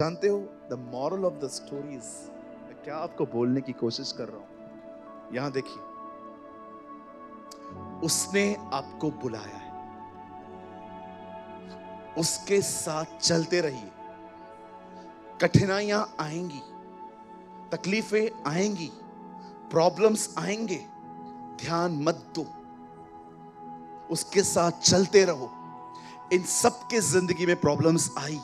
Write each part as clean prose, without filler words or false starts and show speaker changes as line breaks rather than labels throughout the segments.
जानते हो the moral of the stories, मैं क्या आपको बोलने की कोशिश कर रहा हूं। यहां देखिए, उसने आपको बुलाया है, उसके साथ चलते रहिए। कठिनाइयां आएंगी, तकलीफें आएंगी, प्रॉब्लम्स आएंगे, ध्यान मत दो, उसके साथ चलते रहो। इन सब के जिंदगी में प्रॉब्लम्स आई,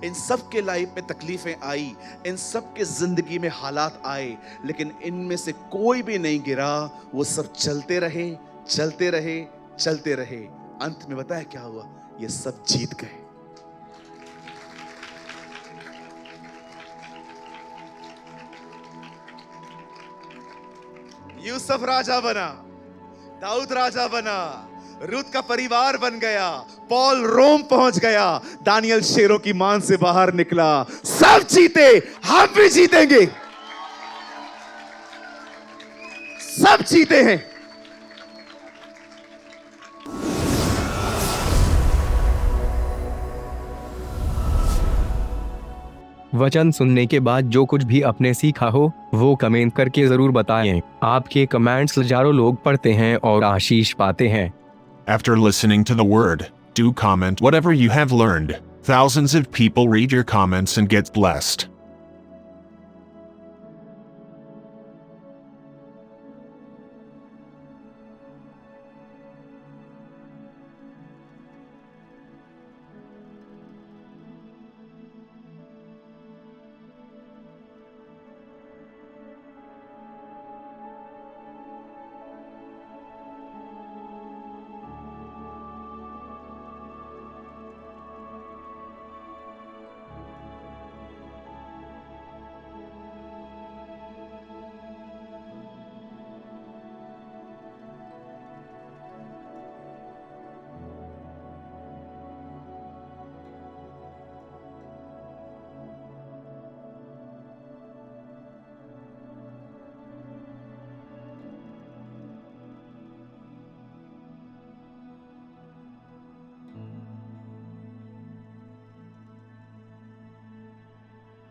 इन सब के लाइफ में तकलीफें आई, इन सब के जिंदगी में हालात आए, लेकिन इनमें से कोई भी नहीं गिरा। वो सब चलते रहे, चलते रहे, चलते रहे। अंत में बताया क्या हुआ? ये सब जीत गए। यूसुफ राजा बना, दाऊद राजा बना, रूत का परिवार बन गया, पॉल रोम पहुंच गया, दानियल शेरों की मान से बाहर निकला। सब जीते, हम भी जीतेंगे। सब जीते हैं।
वचन सुनने के बाद जो कुछ भी आपने सीखा हो वो कमेंट करके जरूर बताएं। आपके कमेंट्स हजारों लोग पढ़ते हैं और आशीष पाते हैं।
After listening to the word, do comment whatever you have learned. Thousands of people read your comments and get blessed.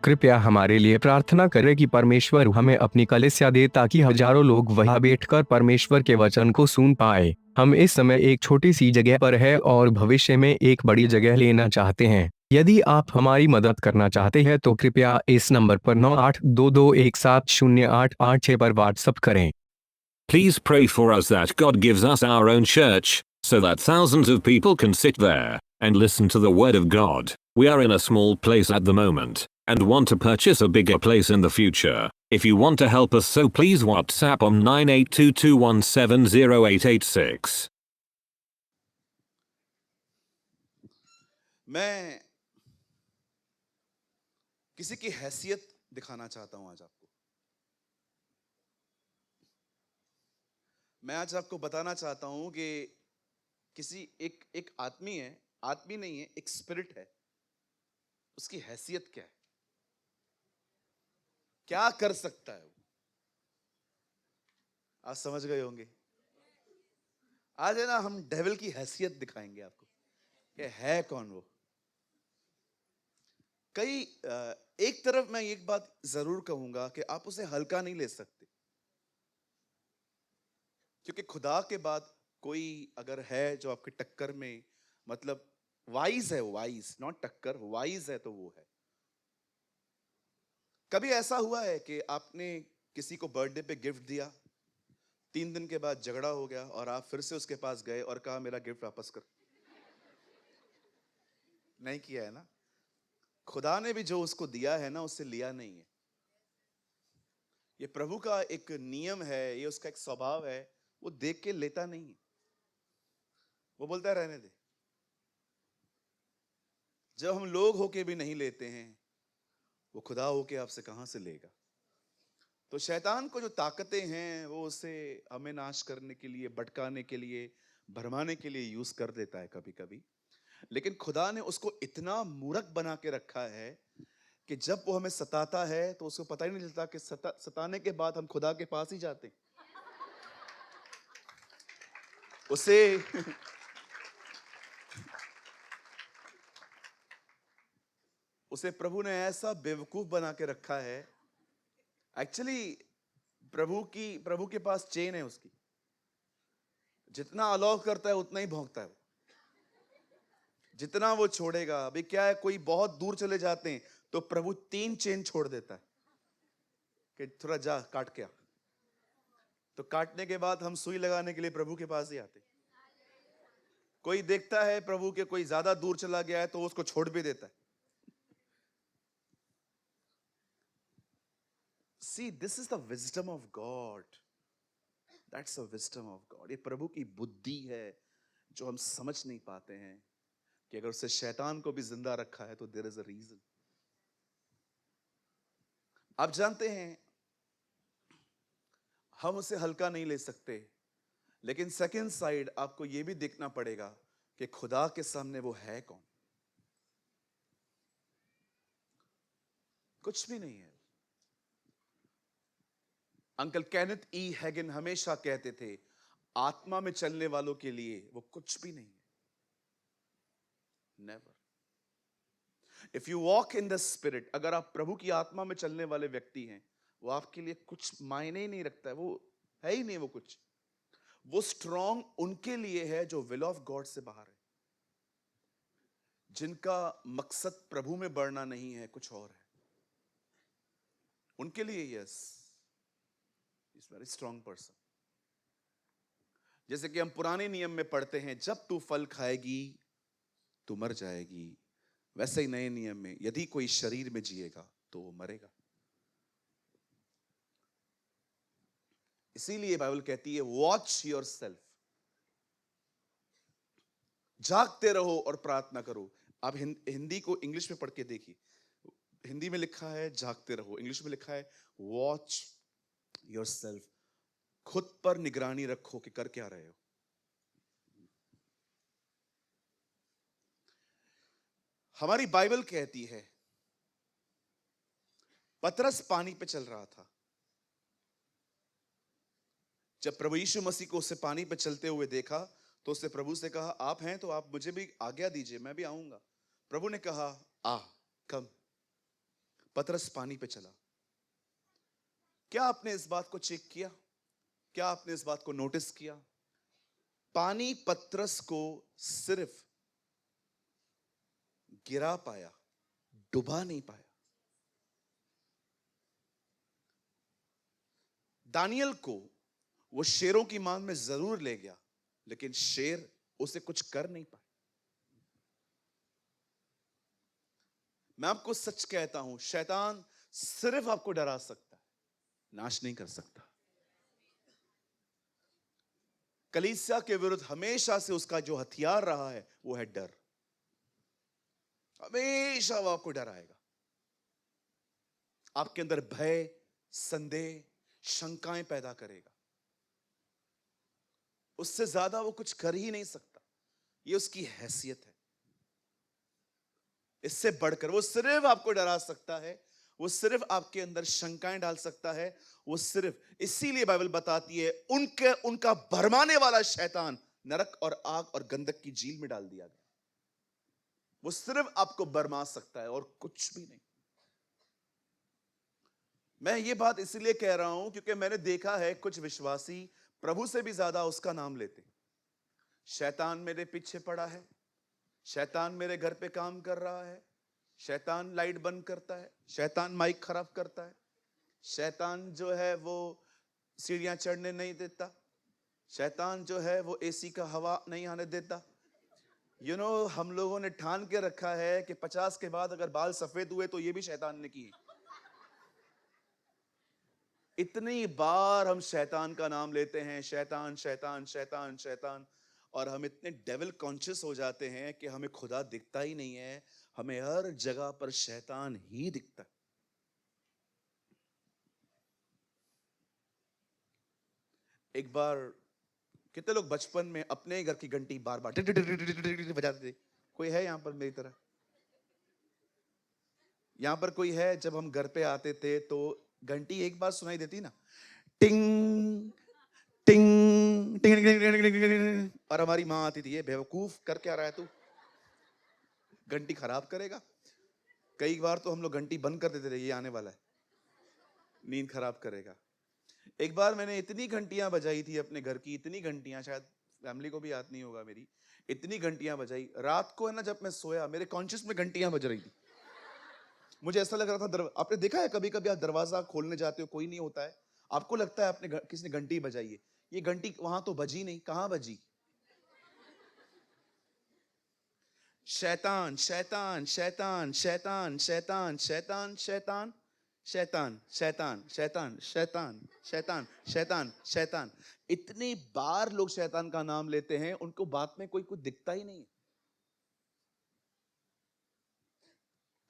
कृपया हमारे लिए प्रार्थना करें कि परमेश्वर हमें अपनी कलीसिया दे ताकि हजारों लोग वहां बैठकर परमेश्वर के वचन को सुन पाए। हम इस समय एक छोटी सी जगह पर है और भविष्य में एक बड़ी जगह लेना चाहते हैं। यदि आप हमारी मदद करना चाहते हैं तो कृपया इस नंबर पर 9822170886 पर व्हाट्सएप करें।
Please pray for us that God gives us our own church, so that thousands of people can sit there and listen to the word of God. We are in a small place at the moment, and want to purchase a bigger place in the future. If you want to help us, so please WhatsApp on 9822170886.
मैं किसी की हैसियत दिखाना चाहता हूं आज आपको। मैं आज आपको बताना चाहता हूं कि किसी एक आदमी है, आदमी नहीं है, एक स्पिरिट है। उसकी हैसियत क्या है, क्या कर सकता है वो? आज समझ गए होंगे। आज है ना, हम डेविल की हैसियत दिखाएंगे आपको कि है कौन वो। एक तरफ मैं एक बात जरूर कहूंगा कि आप उसे हल्का नहीं ले सकते, क्योंकि खुदा के बाद कोई अगर है जो आपके टक्कर में, मतलब वाइज है, वाइज नॉट टक्कर, वाइज है, तो वो है। कभी ऐसा हुआ है कि आपने किसी को बर्थडे पे गिफ्ट दिया, 3 दिन के बाद झगड़ा हो गया और आप फिर से उसके पास गए और कहा मेरा गिफ्ट वापस कर? नहीं किया है ना। खुदा ने भी जो उसको दिया है ना, उससे लिया नहीं है। ये प्रभु का एक नियम है, ये उसका एक स्वभाव है। वो देख के लेता नहीं है, वो बोलता है रहने दे। जब हम लोग होके भी नहीं लेते हैं, वो खुदा होके आपसे कहां से लेगा? तो शैतान को जो ताकतें हैं वो उसे हमें नाश करने के लिए, भटकाने के लिए, भरमाने के लिए यूज कर देता है कभी कभी। लेकिन खुदा ने उसको इतना मूर्ख बना के रखा है कि जब वो हमें सताता है तो उसको पता ही नहीं चलता कि सताने के बाद हम खुदा के पास ही जाते हैं। उसे उसे प्रभु ने ऐसा बेवकूफ बना के रखा है। एक्चुअली प्रभु के पास चेन है उसकी, जितना अलाउ करता है उतना ही भौंकता है वो, जितना वो छोड़ेगा। अभी क्या है, कोई बहुत दूर चले जाते हैं तो प्रभु 3 चेन छोड़ देता है कि थोड़ा जा काट के आ। तो काटने के बाद हम सुई लगाने के लिए प्रभु के पास ही आते। कोई देखता है प्रभु के कोई ज्यादा दूर चला गया है तो वो उसको छोड़ भी देता है। See, this is the wisdom of God. That's the wisdom of God. ये प्रभु की बुद्धि है जो हम समझ नहीं पाते हैं कि अगर उसे शैतान को भी जिंदा रखा है तो there is a reason. आप जानते हैं हम उसे हल्का नहीं ले सकते, लेकिन सेकंड साइड आपको यह भी देखना पड़ेगा कि खुदा के सामने वो है कौन। कुछ भी नहीं है। अंकल केनेथ ई हैगन हमेशा कहते थे आत्मा में चलने वालों के लिए वो कुछ भी नहीं है। Never. If you walk in the spirit, अगर आप प्रभु की आत्मा में चलने वाले व्यक्ति हैं, वो आपके लिए कुछ मायने ही नहीं रखता है, वो है ही नहीं वो कुछ। वो स्ट्रॉन्ग उनके लिए है जो विल ऑफ गॉड से बाहर है, जिनका मकसद प्रभु में बढ़ना नहीं है, कुछ और है। उनके लिए yes, is very strong person. जैसे कि हम पुराने नियम में पढ़ते हैं, जब तू फल खाएगी तू मर जाएगी, वैसे ही नए नियम में यदि कोई शरीर में जिएगा तो वो मरेगा। इसीलिए बाइबल कहती है वॉच योरसेल्फ, जागते रहो और प्रार्थना करो। आप हिंदी को इंग्लिश में पढ़ के देखिए, हिंदी में लिखा है जागते रहो, इंग्लिश में लिखा है वॉच योरसेल्फ। खुद पर निगरानी रखो कि कर क्या रहे हो। हमारी बाइबल कहती है पतरस पानी पे चल रहा था। जब प्रभु यीशु मसीह को उससे पानी पे चलते हुए देखा तो उसने प्रभु से कहा आप हैं तो आप मुझे भी आज्ञा दीजिए, मैं भी आऊंगा। प्रभु ने कहा आ कम। पतरस पानी पे चला। क्या आपने इस बात को चेक किया? क्या आपने इस बात को नोटिस किया? पानी पतरस को सिर्फ गिरा पाया, डुबा नहीं पाया। दानियल को वो शेरों की मांग में जरूर ले गया, लेकिन शेर उसे कुछ कर नहीं पाए। मैं आपको सच कहता हूं, शैतान सिर्फ आपको डरा सकता है, नाश नहीं कर सकता। कलीसिया के विरुद्ध हमेशा से उसका जो हथियार रहा है वो है डर। हमेशा वो आपको डराएगा, आपके अंदर भय, संदेह, शंकाएं पैदा करेगा। उससे ज्यादा वो कुछ कर ही नहीं सकता, ये उसकी हैसियत है। इससे बढ़कर वो सिर्फ आपको डरा सकता है, वो सिर्फ आपके अंदर शंकाएं डाल सकता है। वो सिर्फ, इसीलिए बाइबल बताती है उनका भरमाने वाला शैतान नरक और आग और गंधक की झील में डाल दिया गया। वो सिर्फ आपको बरमा सकता है और कुछ भी नहीं। मैं ये बात इसलिए कह रहा हूं क्योंकि मैंने देखा है कुछ विश्वासी प्रभु से भी ज्यादा उसका नाम लेते। शैतान मेरे पीछे पड़ा है, शैतान मेरे घर पे काम कर रहा है, शैतान लाइट बंद करता है, शैतान माइक खराब करता है, शैतान जो है वो सीढ़ियां चढ़ने नहीं देता, शैतान जो है वो एसी का हवा नहीं आने देता। हम लोगों ने ठान के रखा है कि 50 के बाद अगर बाल सफेद हुए तो ये भी शैतान ने किए। इतनी बार हम शैतान का नाम लेते हैं, शैतान शैतान शैतान शैतान, और हम इतने डेविल कॉन्शियस हो जाते हैं कि हमें खुदा दिखता ही नहीं है, हमें हर जगह पर शैतान ही दिखता है। एक बार कितने लोग बचपन में अपने ही घर की घंटी बार बार बजाते थे? कोई है यहां पर मेरी तरह? यहां पर कोई है? जब हम घर पे आते थे तो घंटी एक बार सुनाई देती ना, टिंग टिंग टिंग टिंग टिंग टिंग टिंग, और हमारी माँ आती थी, ये बेवकूफ कर क्या रहा है तू, घंटी खराब करेगा, कई बार तो हम लोग घंटी बंद कर देते थे, ये आने वाला है, नींद खराब करेगा। एक बार मैंने इतनी घंटियां बजाई थी अपने घर की, इतनी घंटियां, शायद फैमिली को भी याद नहीं होगा मेरी, इतनी घंटियां बजाई रात को है ना, जब मैं सोया मेरे कॉन्शियस में घंटियां बज रही थी। मुझे ऐसा लग रहा था, आपने देखा है कभी कभी आप दरवाजा खोलने जाते हो, कोई नहीं होता है, आपको लगता है आपने किसी ने घंटी बजाई है, ये घंटी वहां तो बजी नहीं, कहां बजी? शैतान शैतान शैतान शैतान शैतान शैतान शैतान शैतान शैतान शैतान शैतान शैतान शैतान शैतान। इतनी बार लोग शैतान का नाम लेते हैं, उनको बात में कोई कुछ दिखता ही नहीं।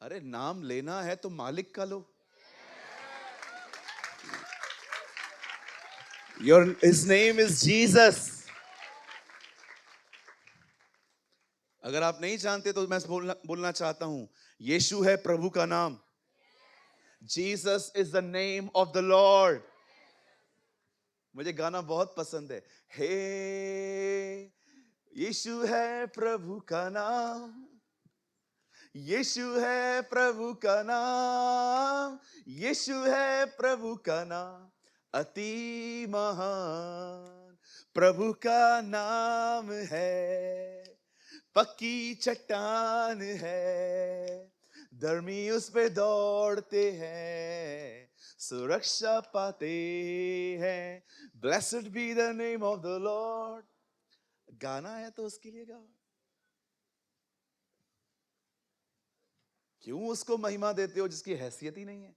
अरे नाम लेना है तो मालिक का लो। His name is Jesus। अगर आप नहीं जानते तो मैं बोलना चाहता हूं, यीशु है प्रभु का नाम। Jesus is the name of the Lord. मुझे गाना बहुत पसंद है, हे यीशु है प्रभु का नाम, यीशु है प्रभु का नाम, यीशु है प्रभु का नाम, अति महान प्रभु का नाम है, पक्की चट्टान है, धर्मी उस पे दौड़ते हैं, सुरक्षा पाते हैं। Blessed be the name of the Lord. गाना है तो उसके लिए गाओ। क्यों उसको महिमा देते हो जिसकी हैसियत ही नहीं है?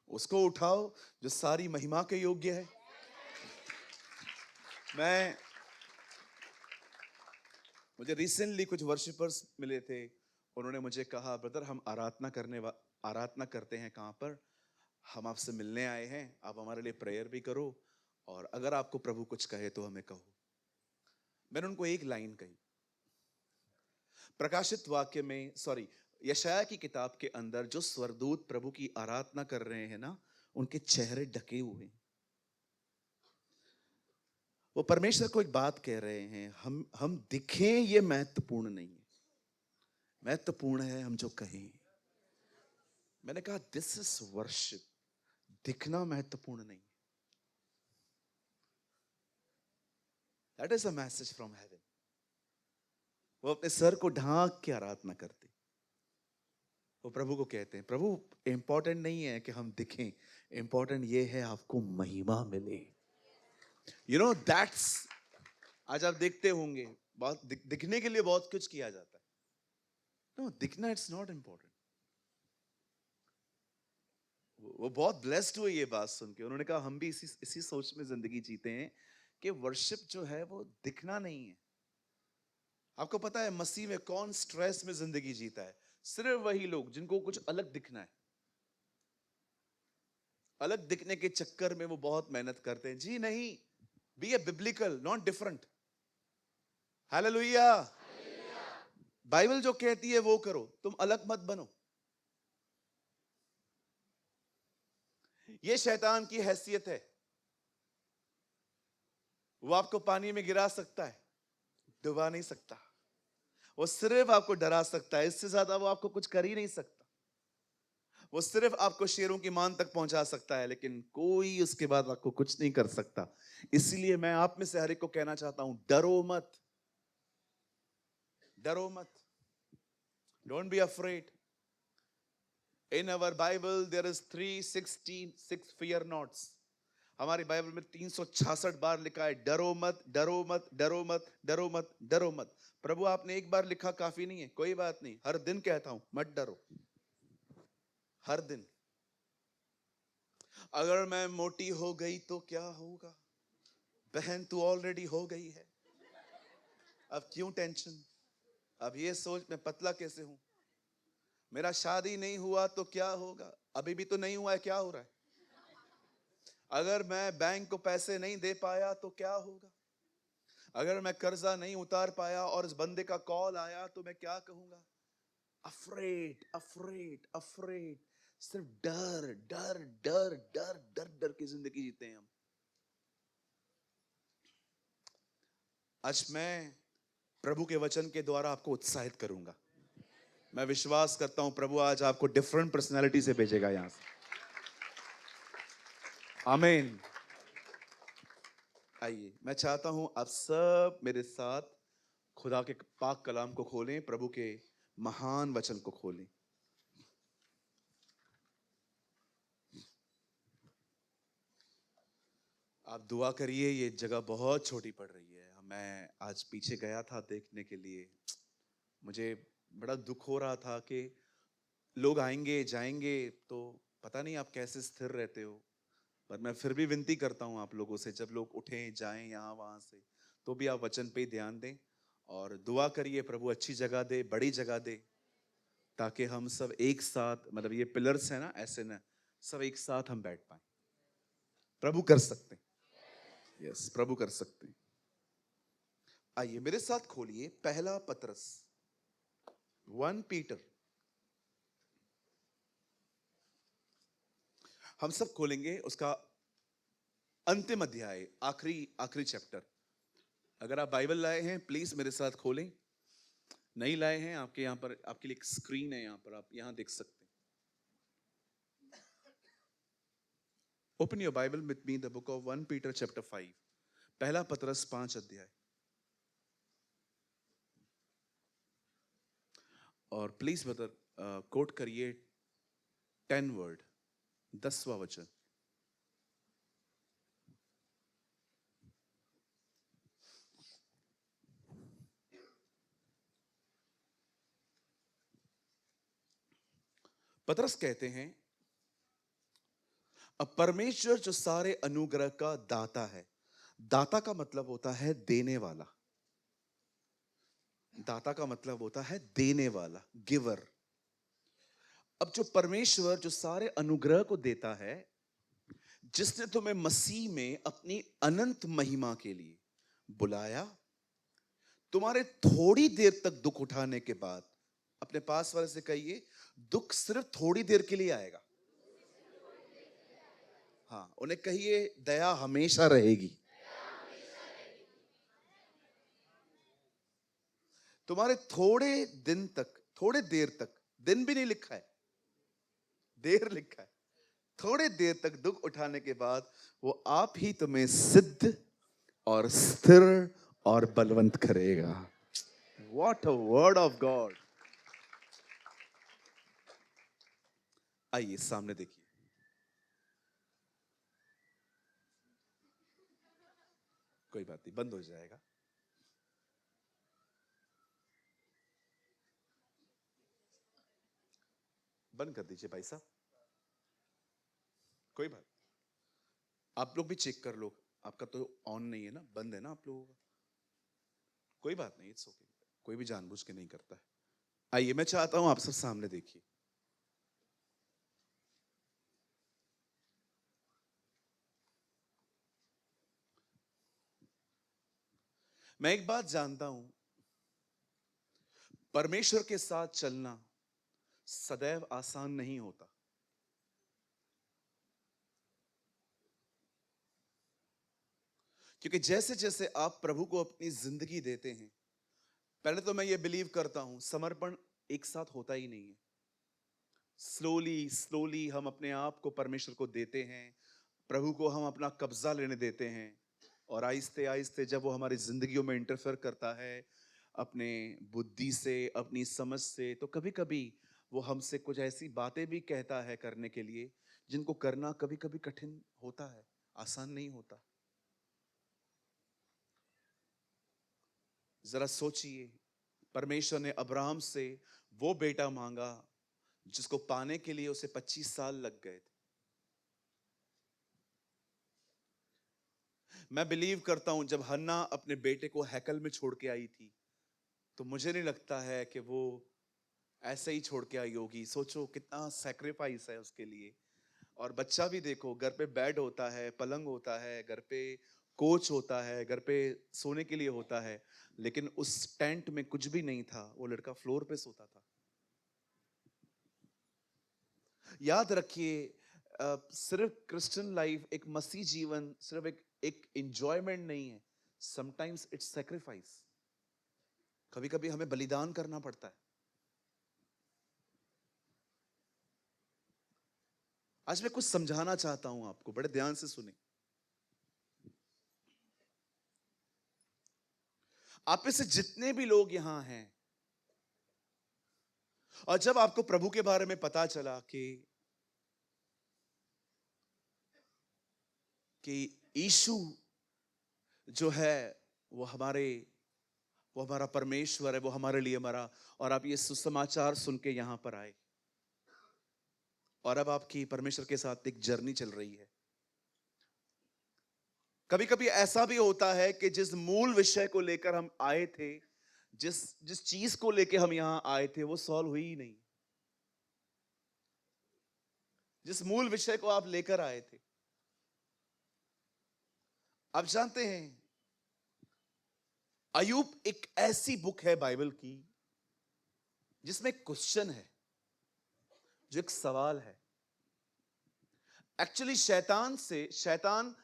उसको उठाओ जो सारी महिमा के योग्य है। मुझे रिसेंटली कुछ वर्शिपर्स मिले थे, उन्होंने मुझे कहा, ब्रदर हम आराधना करते हैं कहां पर, हम आपसे मिलने आए हैं, आप हमारे लिए प्रेयर भी करो, और अगर आपको प्रभु कुछ कहे तो हमें कहो। मैंने उनको एक लाइन कही, प्रकाशित वाक्य में, यशाया की किताब के अंदर जो स्वर्गदूत प्रभु की आराधना कर रहे हैं ना, उनके चेहरे ढके हुए हैं। वो परमेश्वर को एक बात कह रहे हैं, हम दिखें ये महत्वपूर्ण नहीं है, महत्वपूर्ण है हम जो कहें। मैंने कहा दिस इज वर्शिप, दिखना महत्वपूर्ण नहीं है। That is a message from heaven. वो अपने सर को ढांक के आराधना करते, वो प्रभु को कहते हैं, प्रभु इंपॉर्टेंट नहीं है कि हम दिखें, इंपॉर्टेंट ये है आपको महिमा मिले। यू नो दैट्स, आज आप देखते होंगे बहुत दिखने के लिए बहुत कुछ किया जाता है। नो, दिखना इट्स नॉट इंपॉर्टेंट। वो बहुत ब्लेस्ड हुए ये बात सुन के। उन्होंने कहा हम भी इसी सोच में जिंदगी जीते हैं कि वर्शिप जो है वो दिखना नहीं है। आपको पता है मसीह में कौन स्ट्रेस में जिंदगी जीता है? सिर्फ वही लोग जिनको कुछ अलग दिखना है। अलग दिखने के चक्कर में वो बहुत मेहनत करते हैं। जी नहीं, be a biblical, not different. Hallelujah. Bible जो कहती है वो करो, तुम अलग मत बनो। ये शैतान की हैसियत है। वो आपको पानी में गिरा सकता है, डुबा नहीं सकता। वो सिर्फ आपको डरा सकता है, इससे ज्यादा वो आपको कुछ कर ही नहीं सकता। वो सिर्फ आपको शेरों की मान तक पहुंचा सकता है, लेकिन कोई उसके बाद आपको कुछ नहीं कर सकता। इसलिए मैं आप में से हर एक को कहना चाहता हूं, डरो मत, डरो मत। Don't be afraid. In our Bible there is 366 fear nots। हमारी बाइबल में 366 बार लिखा है डरो मत, डरो मत, डरो मत, डरो मत, डरो मत। प्रभु आपने एक बार लिखा काफी नहीं है, कोई बात नहीं, हर दिन कहता हूं मत डरो, हर दिन। अगर मैं मोटी हो गई तो क्या होगा? बहन तू ऑलरेडी हो गई है, अब क्यों टेंशन? अब ये सोच मैं पतला कैसे हूं? मेरा शादी नहीं हुआ तो क्या होगा? अभी भी तो नहीं हुआ है, क्या हो रहा है? अगर मैं बैंक को पैसे नहीं दे पाया तो क्या होगा? अगर मैं कर्जा नहीं उतार पाया और इस बंदे का कॉल आया तो मैं क्या कहूंगा? Afraid, afraid, afraid. सिर्फ डर डर डर डर डर डर की जिंदगी जीते हैं हम। आज मैं प्रभु के वचन के द्वारा आपको उत्साहित करूंगा। मैं विश्वास करता हूं प्रभु आज आपको डिफरेंट पर्सनैलिटी से भेजेगा यहां से। आमीन। आइए, मैं चाहता हूं आप सब मेरे साथ खुदा के पाक कलाम को खोलें, प्रभु के महान वचन को खोलें। आप दुआ करिए, ये जगह बहुत छोटी पड़ रही है। मैं आज पीछे गया था देखने के लिए, मुझे बड़ा दुख हो रहा था कि लोग आएंगे जाएंगे तो पता नहीं आप कैसे स्थिर रहते हो। पर मैं फिर भी विनती करता हूं आप लोगों से, जब लोग उठें जाएं यहाँ वहां से, तो भी आप वचन पे ध्यान दें और दुआ करिए प्रभु अच्छी जगह दे, बड़ी जगह दे, ताकि हम सब एक साथ, मतलब ये पिलर्स है ना, ऐसे ना सब एक साथ हम बैठ पाए। प्रभु कर सकते हैं, यस प्रभु कर सकते हैं। आइए मेरे साथ खोलिए पहला पतरस 1 पीटर। हम सब खोलेंगे उसका अंतिम अध्याय, आखिरी आखिरी चैप्टर। अगर आप बाइबल लाए हैं प्लीज मेरे साथ खोलें, नहीं लाए हैं आपके यहाँ पर, आपके लिए एक स्क्रीन है यहाँ पर, आप यहाँ देख सकते हैं। Open your Bible with me the book of 1 Peter chapter 5, पहला पतरस 5 अध्याय। और प्लीज ब्रदर कोट करिए 10 वर्ड, 10वां वचन। पतरस कहते हैं, अब परमेश्वर जो सारे अनुग्रह का दाता है, दाता का मतलब होता है देने वाला, दाता का मतलब होता है देने वाला, गिवर। अब जो परमेश्वर जो सारे अनुग्रह को देता है, जिसने तुम्हें मसीह में अपनी अनंत महिमा के लिए बुलाया, तुम्हारे थोड़ी देर तक दुख उठाने के बाद, अपने पास वाले से कहिए दुख सिर्फ थोड़ी देर के लिए आएगा। हाँ, उन्हें कहिए दया हमेशा रहेगी। तुम्हारे थोड़े दिन तक, थोड़े देर तक, दिन भी नहीं लिखा है, देर लिखा है, थोड़े देर तक दुख उठाने के बाद वो आप ही तुम्हें सिद्ध और स्थिर और बलवंत करेगा। What a word of God। आइए सामने देखिए, कोई बात नहीं, बंद हो जाएगा। बंद कर दीजिए भाई साहब, कोई बात। आप लोग भी चेक कर लो, आपका तो ऑन नहीं है ना, बंद है ना आप लोगों का, कोई बात नहीं, इट्स ओके, कोई भी जानबूझ के नहीं करता है। आइए मैं चाहता हूं आप सब सामने देखिए। मैं एक बात जानता हूं, परमेश्वर के साथ चलना सदैव आसान नहीं होता। क्योंकि जैसे जैसे आप प्रभु को अपनी जिंदगी देते हैं, पहले तो मैं ये बिलीव करता हूं समर्पण एक साथ होता ही नहीं है। स्लोली स्लोली हम अपने आप को परमेश्वर को देते हैं, प्रभु को हम अपना कब्जा लेने देते हैं, और आहिस्ते आहिस्ते जब वो हमारी जिंदगियों में इंटरफेयर करता है अपने बुद्धि से, अपनी समझ से, तो कभी कभी वो हमसे कुछ ऐसी बातें भी कहता है करने के लिए, जिनको करना कभी कभी कठिन होता है, आसान नहीं होता। जरा सोचिए, परमेश्वर ने अब्राहम से वो बेटा मांगा जिसको पाने के लिए उसे 25 साल लग गए थे। मैं बिलीव करता हूं जब हन्ना अपने बेटे को हैकल में छोड़ के आई थी, तो मुझे नहीं लगता है कि वो ऐसे ही छोड़ के आई होगी। सोचो कितना सैक्रिफाइस है उसके लिए। और बच्चा भी देखो, घर पे बेड होता है, पलंग होता है, घर पे कोच होता है, घर पे सोने के लिए होता है, लेकिन उस टेंट में कुछ भी नहीं था, वो लड़का फ्लोर पे सोता था। याद रखिए, सिर्फ क्रिश्चियन लाइफ, एक मसीह जीवन सिर्फ एक एंजॉयमेंट नहीं है, समटाइम्स इट्स सैक्रिफाइस। कभी कभी हमें बलिदान करना पड़ता है। आज मैं कुछ समझाना चाहता हूं आपको, बड़े ध्यान से सुने। आप में से जितने भी लोग यहां हैं, और जब आपको प्रभु के बारे में पता चला कि यीशु जो है वो हमारा परमेश्वर है, वो हमारे लिए मरा, और आप ये सुसमाचार सुन के यहां पर आए, और अब आपकी परमेश्वर के साथ एक जर्नी चल रही है। कभी कभी ऐसा भी होता है कि जिस मूल विषय को लेकर हम आए थे, जिस चीज को लेकर हम यहां आए थे, वो सॉल्व हुई ही नहीं। जिस मूल विषय को आप लेकर आए थे, आप जानते हैं अय्यूब एक ऐसी बुक है बाइबल की जिसमें क्वेश्चन है, जो एक सवाल है। एक्चुअली शैतान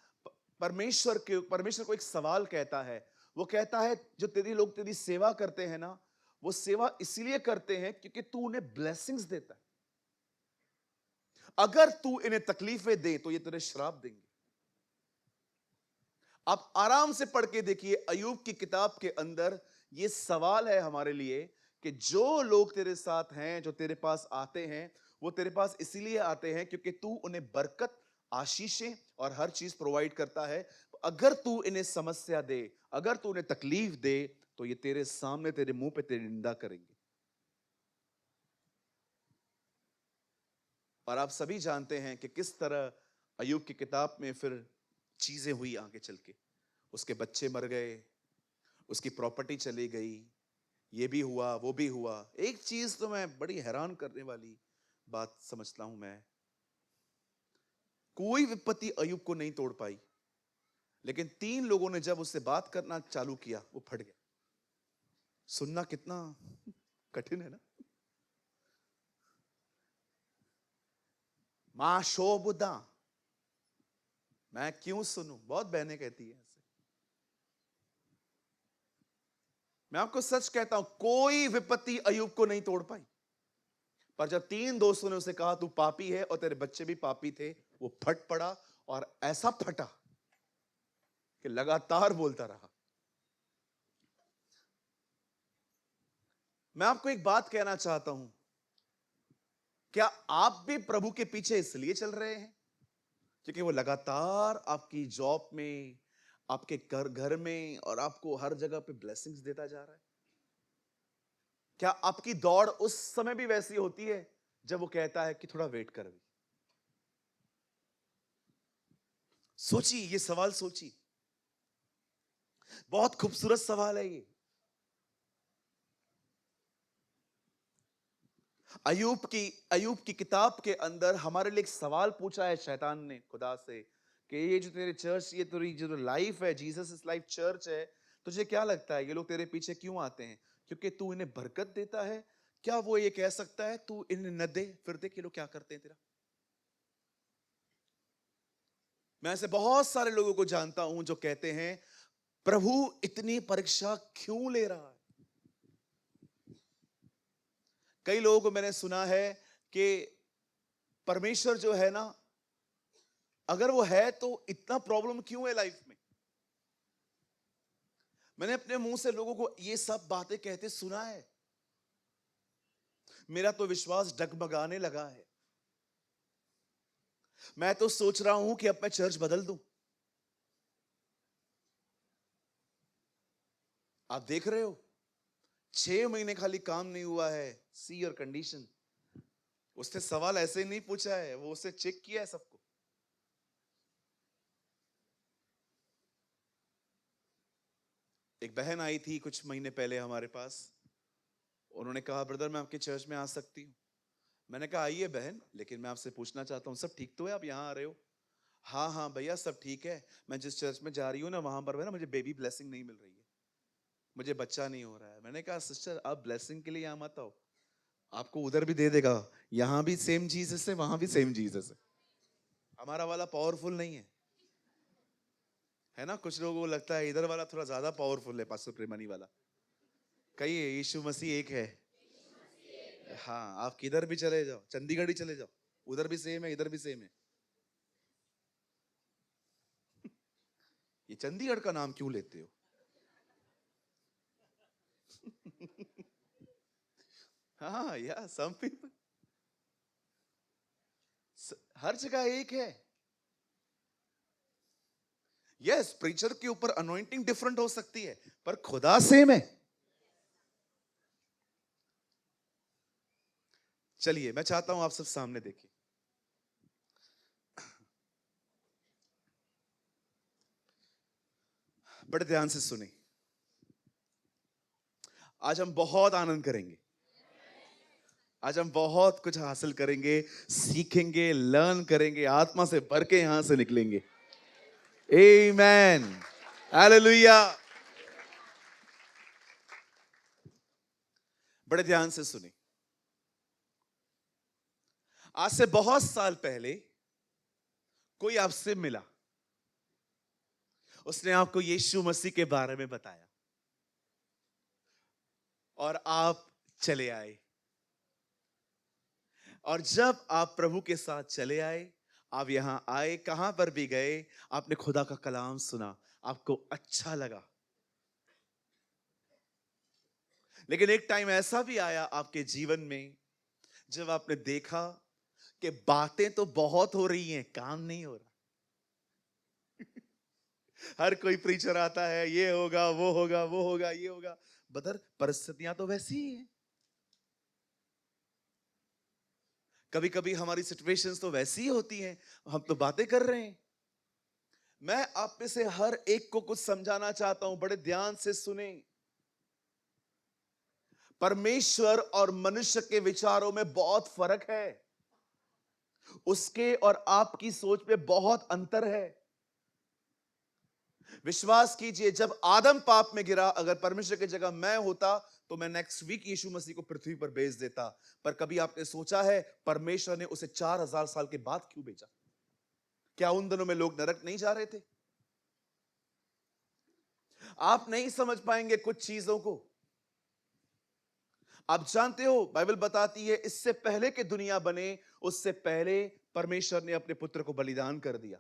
परमेश्वर को एक सवाल कहता है। वो कहता है जो लोग तेरी सेवा करते हैं ना, वो सेवा इसलिए करते हैं क्योंकि तू उन्हें ब्लेसिंग्स देता है। अगर तू इन्हें तकलीफें दे तो ये तेरे श्राप देंगे। आप आराम से पढ़ के देखिए, अय्यूब की किताब के अंदर ये सवाल है हमारे लिए कि जो लोग तेरे साथ हैं, जो तेरे पास आते हैं, वो तेरे पास इसीलिए आते हैं क्योंकि तू उन्हें बरकत, आशीषें और हर चीज प्रोवाइड करता है। अगर तू इन्हें समस्या दे, अगर तू उन्हें तकलीफ दे, तो ये तेरे सामने, तेरे मुंह पे तेरी निंदा करेंगे। और आप सभी जानते हैं कि किस तरह अय्यूब की किताब में फिर चीजें हुई आगे चल के। उसके बच्चे मर गए, उसकी प्रॉपर्टी चली गई, ये भी हुआ, वो भी हुआ। एक चीज तो मैं बड़ी हैरान करने वाली बात समझता हूं मैं, कोई विपत्ति अय्यूब को नहीं तोड़ पाई, लेकिन 3 लोगों ने जब उससे बात करना चालू किया, वो फट गया। सुनना कितना कठिन है ना। मां शोबुदा, मैं क्यों सुनूं, बहुत बहनें कहती है ऐसे। मैं आपको सच कहता हूं, कोई विपत्ति अय्यूब को नहीं तोड़ पाई। पर जब 3 दोस्तों ने उसे कहा तू पापी है और तेरे बच्चे भी पापी थे, वो फट पड़ा, और ऐसा फटा कि लगातार बोलता रहा। मैं आपको एक बात कहना चाहता हूं, क्या आप भी प्रभु के पीछे इसलिए चल रहे हैं क्योंकि वो लगातार आपकी जॉब में, आपके घर में और आपको हर जगह पे ब्लेसिंग्स देता जा रहा है? क्या आपकी दौड़ उस समय भी वैसी होती है जब वो कहता है कि थोड़ा वेट कर? अभी सोचिए, ये सवाल सोचिए, बहुत खूबसूरत सवाल है ये। अय्यूब की किताब के अंदर हमारे लिए एक सवाल पूछा है शैतान ने खुदा से कि ये जो तेरे चर्च, ये तेरी जो लाइफ है, जीसस इज लाइफ चर्च है, तुझे क्या लगता है ये लोग तेरे पीछे क्यों आते हैं? क्योंकि तू इन्हें बरकत देता है? क्या वो ये कह सकता है तू इन्हें न दे, फिर देख ये लोग क्या करते हैं तेरा? मैं ऐसे बहुत सारे लोगों को जानता हूं जो कहते हैं प्रभु इतनी परीक्षा क्यों ले रहा है? कई लोगों को मैंने सुना है कि परमेश्वर जो है ना, अगर वो है तो इतना प्रॉब्लम क्यों है लाइफ में? मैंने अपने मुंह से लोगों को ये सब बातें कहते सुना है। मेरा तो विश्वास डगमगाने लगा है। मैं तो सोच रहा हूं कि अब मैं चर्च बदल दूं। आप देख रहे हो, 6 महीने खाली काम नहीं हुआ है। See your condition. उसने सवाल ऐसे ही नहीं पूछा है, वो उससे चेक किया है सबको। एक बहन आई थी कुछ महीने पहले हमारे पास। उन्होंने कहा ब्रदर मैं आपके चर्च में आ सकती हूँ? मैंने कहा आइए बहन, लेकिन मैं आपसे पूछना चाहता हूँ सब ठीक तो है? आप यहाँ आ रहे हो? हाँ हाँ भैया सब ठीक है। मैं जिस चर्च में जा रही हूँ ना, वहां पर है ना, मुझे बेबी ब्लेसिंग नहीं मिल रही है, मुझे बच्चा नहीं हो रहा है। मैंने कहा सिस्टर आप ब्लेसिंग के लिए यहाँ मत आओ, आपको उधर भी दे देगा। यहां भी सेम जीसस है, वहां भी सेम जीसस है। हमारा वाला पावरफुल नहीं है ना। कुछ लोगों को लगता है इधर वाला थोड़ा ज्यादा पावरफुल है, पास्टर प्रेमानी वाला। कहिए यीशु मसीह एक है। हाँ, आप किधर भी चले जाओ, चंडीगढ़ ही चले जाओ, उधर भी सेम है, इधर भी सेम है। ये चंडीगढ़ का नाम क्यों लेते हो? हाँ या सम पीपल, हर जगह एक है। यस, प्रीचर के ऊपर अनॉइंटिंग डिफरेंट हो सकती है, पर खुदा सेम है। चलिए, मैं चाहता हूं आप सब सामने देखिए। बड़े ध्यान से सुने। आज हम बहुत आनंद करेंगे, आज हम बहुत कुछ हासिल करेंगे, सीखेंगे, लर्न करेंगे, आत्मा से भर के यहां से निकलेंगे। आमेन, हालेलुया। बड़े ध्यान से सुने। आज से बहुत साल पहले कोई आपसे मिला, उसने आपको यीशु मसीह के बारे में बताया और आप चले आए। और जब आप प्रभु के साथ चले आए, आप यहां आए, कहां पर भी गए, आपने खुदा का कलाम सुना, आपको अच्छा लगा। लेकिन एक टाइम ऐसा भी आया आपके जीवन में जब आपने देखा कि बातें तो बहुत हो रही हैं, काम नहीं हो रहा। हर कोई प्रीचर आता है, ये होगा, वो होगा, वो होगा, ये होगा, बदर परिस्थितियां तो वैसी ही हैं। कभी कभी हमारी सिचुएशंस तो वैसी ही होती हैं, हम तो बातें कर रहे हैं। मैं आप में से हर एक को कुछ समझाना चाहता हूं, बड़े ध्यान से सुने। परमेश्वर और मनुष्य के विचारों में बहुत फर्क है, उसके और आपकी सोच में बहुत अंतर है। विश्वास कीजिए, जब आदम पाप में गिरा, अगर परमेश्वर की जगह मैं होता तो मैं नेक्स्ट वीक यीशु मसीह को पृथ्वी पर भेज देता। पर कभी आपने सोचा है परमेश्वर ने उसे 4000 साल के बाद क्यों भेजा? क्या उन दिनों में लोग नरक नहीं जा रहे थे? आप नहीं समझ पाएंगे कुछ चीजों को। आप जानते हो, बाइबल बताती है इससे पहले कि दुनिया बने, उससे पहले परमेश्वर ने अपने पुत्र को बलिदान कर दिया।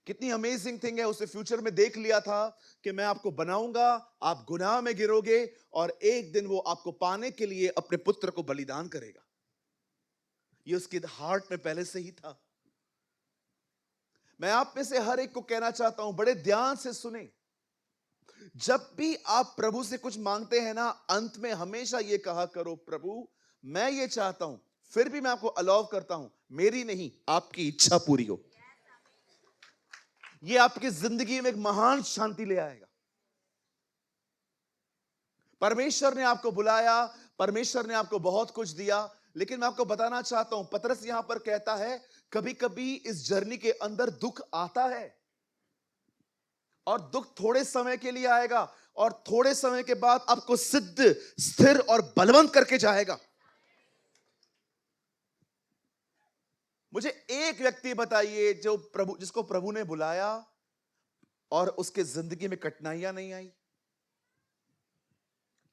कितनी अमेजिंग थिंग है। उसे फ्यूचर में देख लिया था कि मैं आपको बनाऊंगा, आप गुनाह में गिरोगे और एक दिन वो आपको पाने के लिए अपने पुत्र को बलिदान करेगा। ये उसके हार्ट में पहले से ही था। मैं आप में से हर एक को कहना चाहता हूं, बड़े ध्यान से सुने। जब भी आप प्रभु से कुछ मांगते हैं ना, अंत में हमेशा ये कहा करो, प्रभु मैं ये चाहता हूं, फिर भी मैं आपको अलाउ करता हूं, मेरी नहीं आपकी इच्छा पूरी हो। ये आपकी जिंदगी में एक महान शांति ले आएगा। परमेश्वर ने आपको बुलाया, परमेश्वर ने आपको बहुत कुछ दिया, लेकिन मैं आपको बताना चाहता हूं, पतरस यहां पर कहता है कभी कभी इस जर्नी के अंदर दुख आता है, और दुख थोड़े समय के लिए आएगा, और थोड़े समय के बाद आपको सिद्ध, स्थिर और बलवंत करके जाएगा। मुझे एक व्यक्ति बताइए जो जिसको प्रभु ने बुलाया और उसके जिंदगी में कठिनाइयां नहीं आई।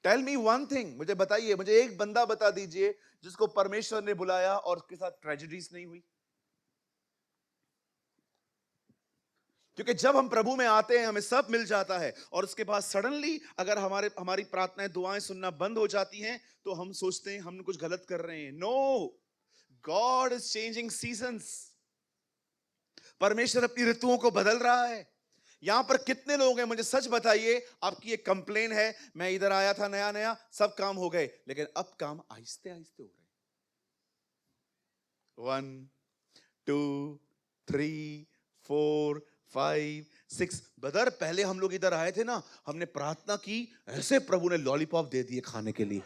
टेल मी वन थिंग, मुझे बताइए, मुझे एक बंदा बता दीजिए जिसको परमेश्वर ने बुलाया और उसके साथ ट्रेजेडीज नहीं हुई। क्योंकि जब हम प्रभु में आते हैं हमें सब मिल जाता है, और उसके बाद सडनली अगर हमारी प्रार्थनाएं, दुआएं सुनना बंद हो जाती हैं तो हम सोचते हैं हम कुछ गलत कर रहे हैं। No, God is changing seasons. परमेश्वर अपनी ऋतुओं को बदल रहा है। यहां पर कितने लोग हैं, मुझे सच बताइए, आपकी एक कंप्लेन है, मैं इधर आया था नया नया, सब काम हो गए, लेकिन अब काम आहिस्ते आहिस्ते हो रहे। 1 2 3 4 5 6। ब्रदर, पहले हम लोग इधर आए थे ना, हमने प्रार्थना की, ऐसे प्रभु ने लॉलीपॉप दे दिए खाने के लिए,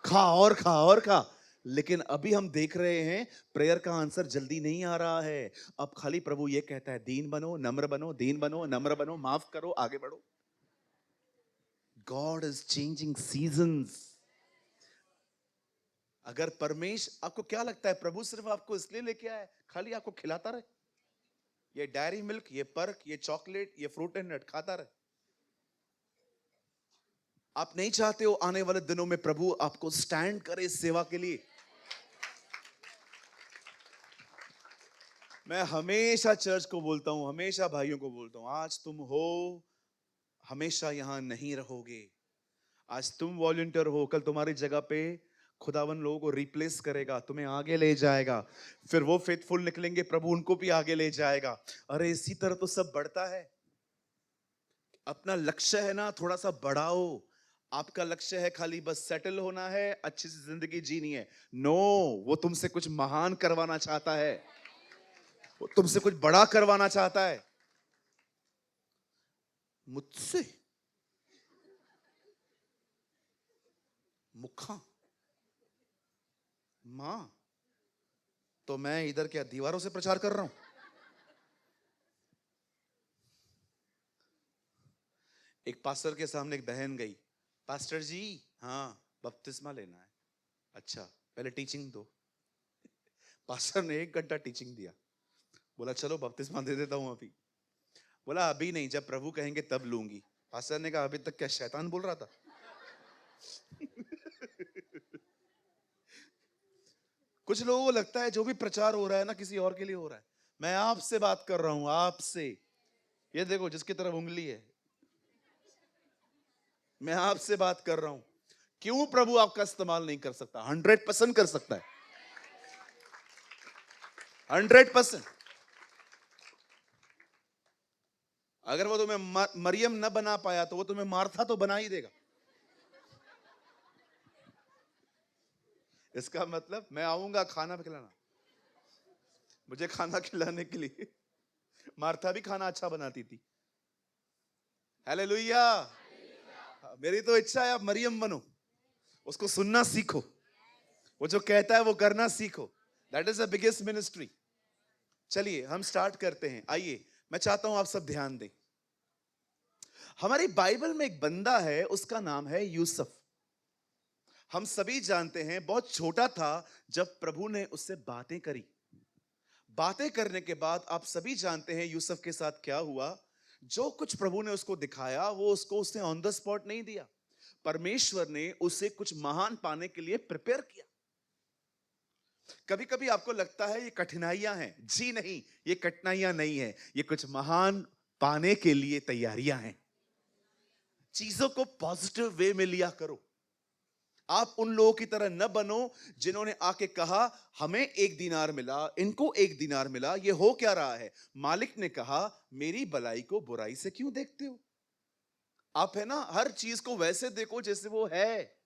खा और खा और खा। लेकिन अभी हम देख रहे हैं प्रेयर का आंसर जल्दी नहीं आ रहा है। अब खाली प्रभु ये कहता है, दीन बनो, नम्र बनो, दीन बनो, नम्र बनो, माफ करो, आगे बढ़ो। God is changing seasons. अगर आपको क्या लगता है प्रभु सिर्फ आपको इसलिए लेके आया खाली आपको खिलाता रहे? ये डायरी मिल्क, ये पर्क, ये चॉकलेट, ये फ्रूट एंड नट खाता रहे? आप नहीं चाहते हो आने वाले दिनों में प्रभु आपको स्टैंड करे इस सेवा के लिए? मैं हमेशा चर्च को बोलता हूं, हमेशा भाइयों को बोलता हूं, आज तुम हो, हमेशा यहां नहीं रहोगे। आज तुम वॉलंटियर हो, कल तुम्हारी जगह पे खुदावन लोगों को रिप्लेस करेगा, तुम्हें आगे ले जाएगा, फिर वो फेथफुल निकलेंगे, प्रभु उनको भी आगे ले जाएगा। अरे इसी तरह तो सब बढ़ता है। अपना लक्ष्य है ना, थोड़ा सा बढ़ाओ। आपका लक्ष्य है खाली बस सेटल होना है, अच्छी सी जिंदगी जीनी है। नो, वो तुमसे कुछ महान करवाना चाहता है, वो तुमसे कुछ बड़ा करवाना चाहता है। मुझसे मुखा मां, तो मैं इधर क्या दीवारों से प्रचार कर रहा हूं? एक पास्टर के सामने एक बहन गई, पास्टर जी, हाँ बपतिस्मा लेना है। अच्छा पहले टीचिंग दो। पास्टर ने 1 घंटा टीचिंग दिया, बोला चलो बपतिस्मा दे देता हूं अभी। बोला अभी नहीं, जब प्रभु कहेंगे तब लूंगी। पास्टर ने कहा अभी तक क्या शैतान बोल रहा था? कुछ लोगों को लगता है जो भी प्रचार हो रहा है ना किसी और के लिए हो रहा है। मैं आपसे बात कर रहा हूं, आपसे। ये देखो जिसकी तरफ उंगली है, मैं आपसे बात कर रहा हूं। क्यों प्रभु आपका इस्तेमाल नहीं कर सकता? 100% कर सकता है, 100%। अगर वो तुम्हें मरियम न बना पाया तो वो तुम्हें मार्था तो बना ही देगा। इसका मतलब मैं आऊंगा खाना खिलाना, मुझे खाना खिलाने के लिए। मार्था भी खाना अच्छा बनाती थी। हालेलुया। मेरी तो इच्छा है आप मरियम बनो, उसको सुनना सीखो, वो जो कहता है वो करना सीखो। That is the biggest ministry. चलिए हम स्टार्ट करते हैं। आइए, मैं चाहता हूं आप सब ध्यान दें। हमारी बाइबल में एक बंदा है, उसका नाम है यूसुफ। हम सभी जानते हैं बहुत छोटा था जब प्रभु ने उससे बातें करी। बातें करने के बाद आप सभी जानते हैं यूसुफ के साथ क्या हुआ। जो कुछ प्रभु ने उसको दिखाया वो उसने ऑन द स्पॉट नहीं दिया। परमेश्वर ने उसे कुछ महान पाने के लिए प्रिपेयर किया। कभी कभी आपको लगता है ये कठिनाइयां हैं, जी नहीं, ये कठिनाइयां नहीं है, ये कुछ महान पाने के लिए तैयारियां हैं। चीजों को पॉजिटिव वे में लिया करो। आप उन लोगों की तरह न बनो जिन्होंने आके कहा हमें 1 दीनार मिला, इनको 1 दीनार मिला, ये हो क्या रहा है? मालिक ने कहा मेरी भलाई को बुराई से क्यों देखते हो? आप है ना, हर चीज को वैसे देखो जैसे वो है।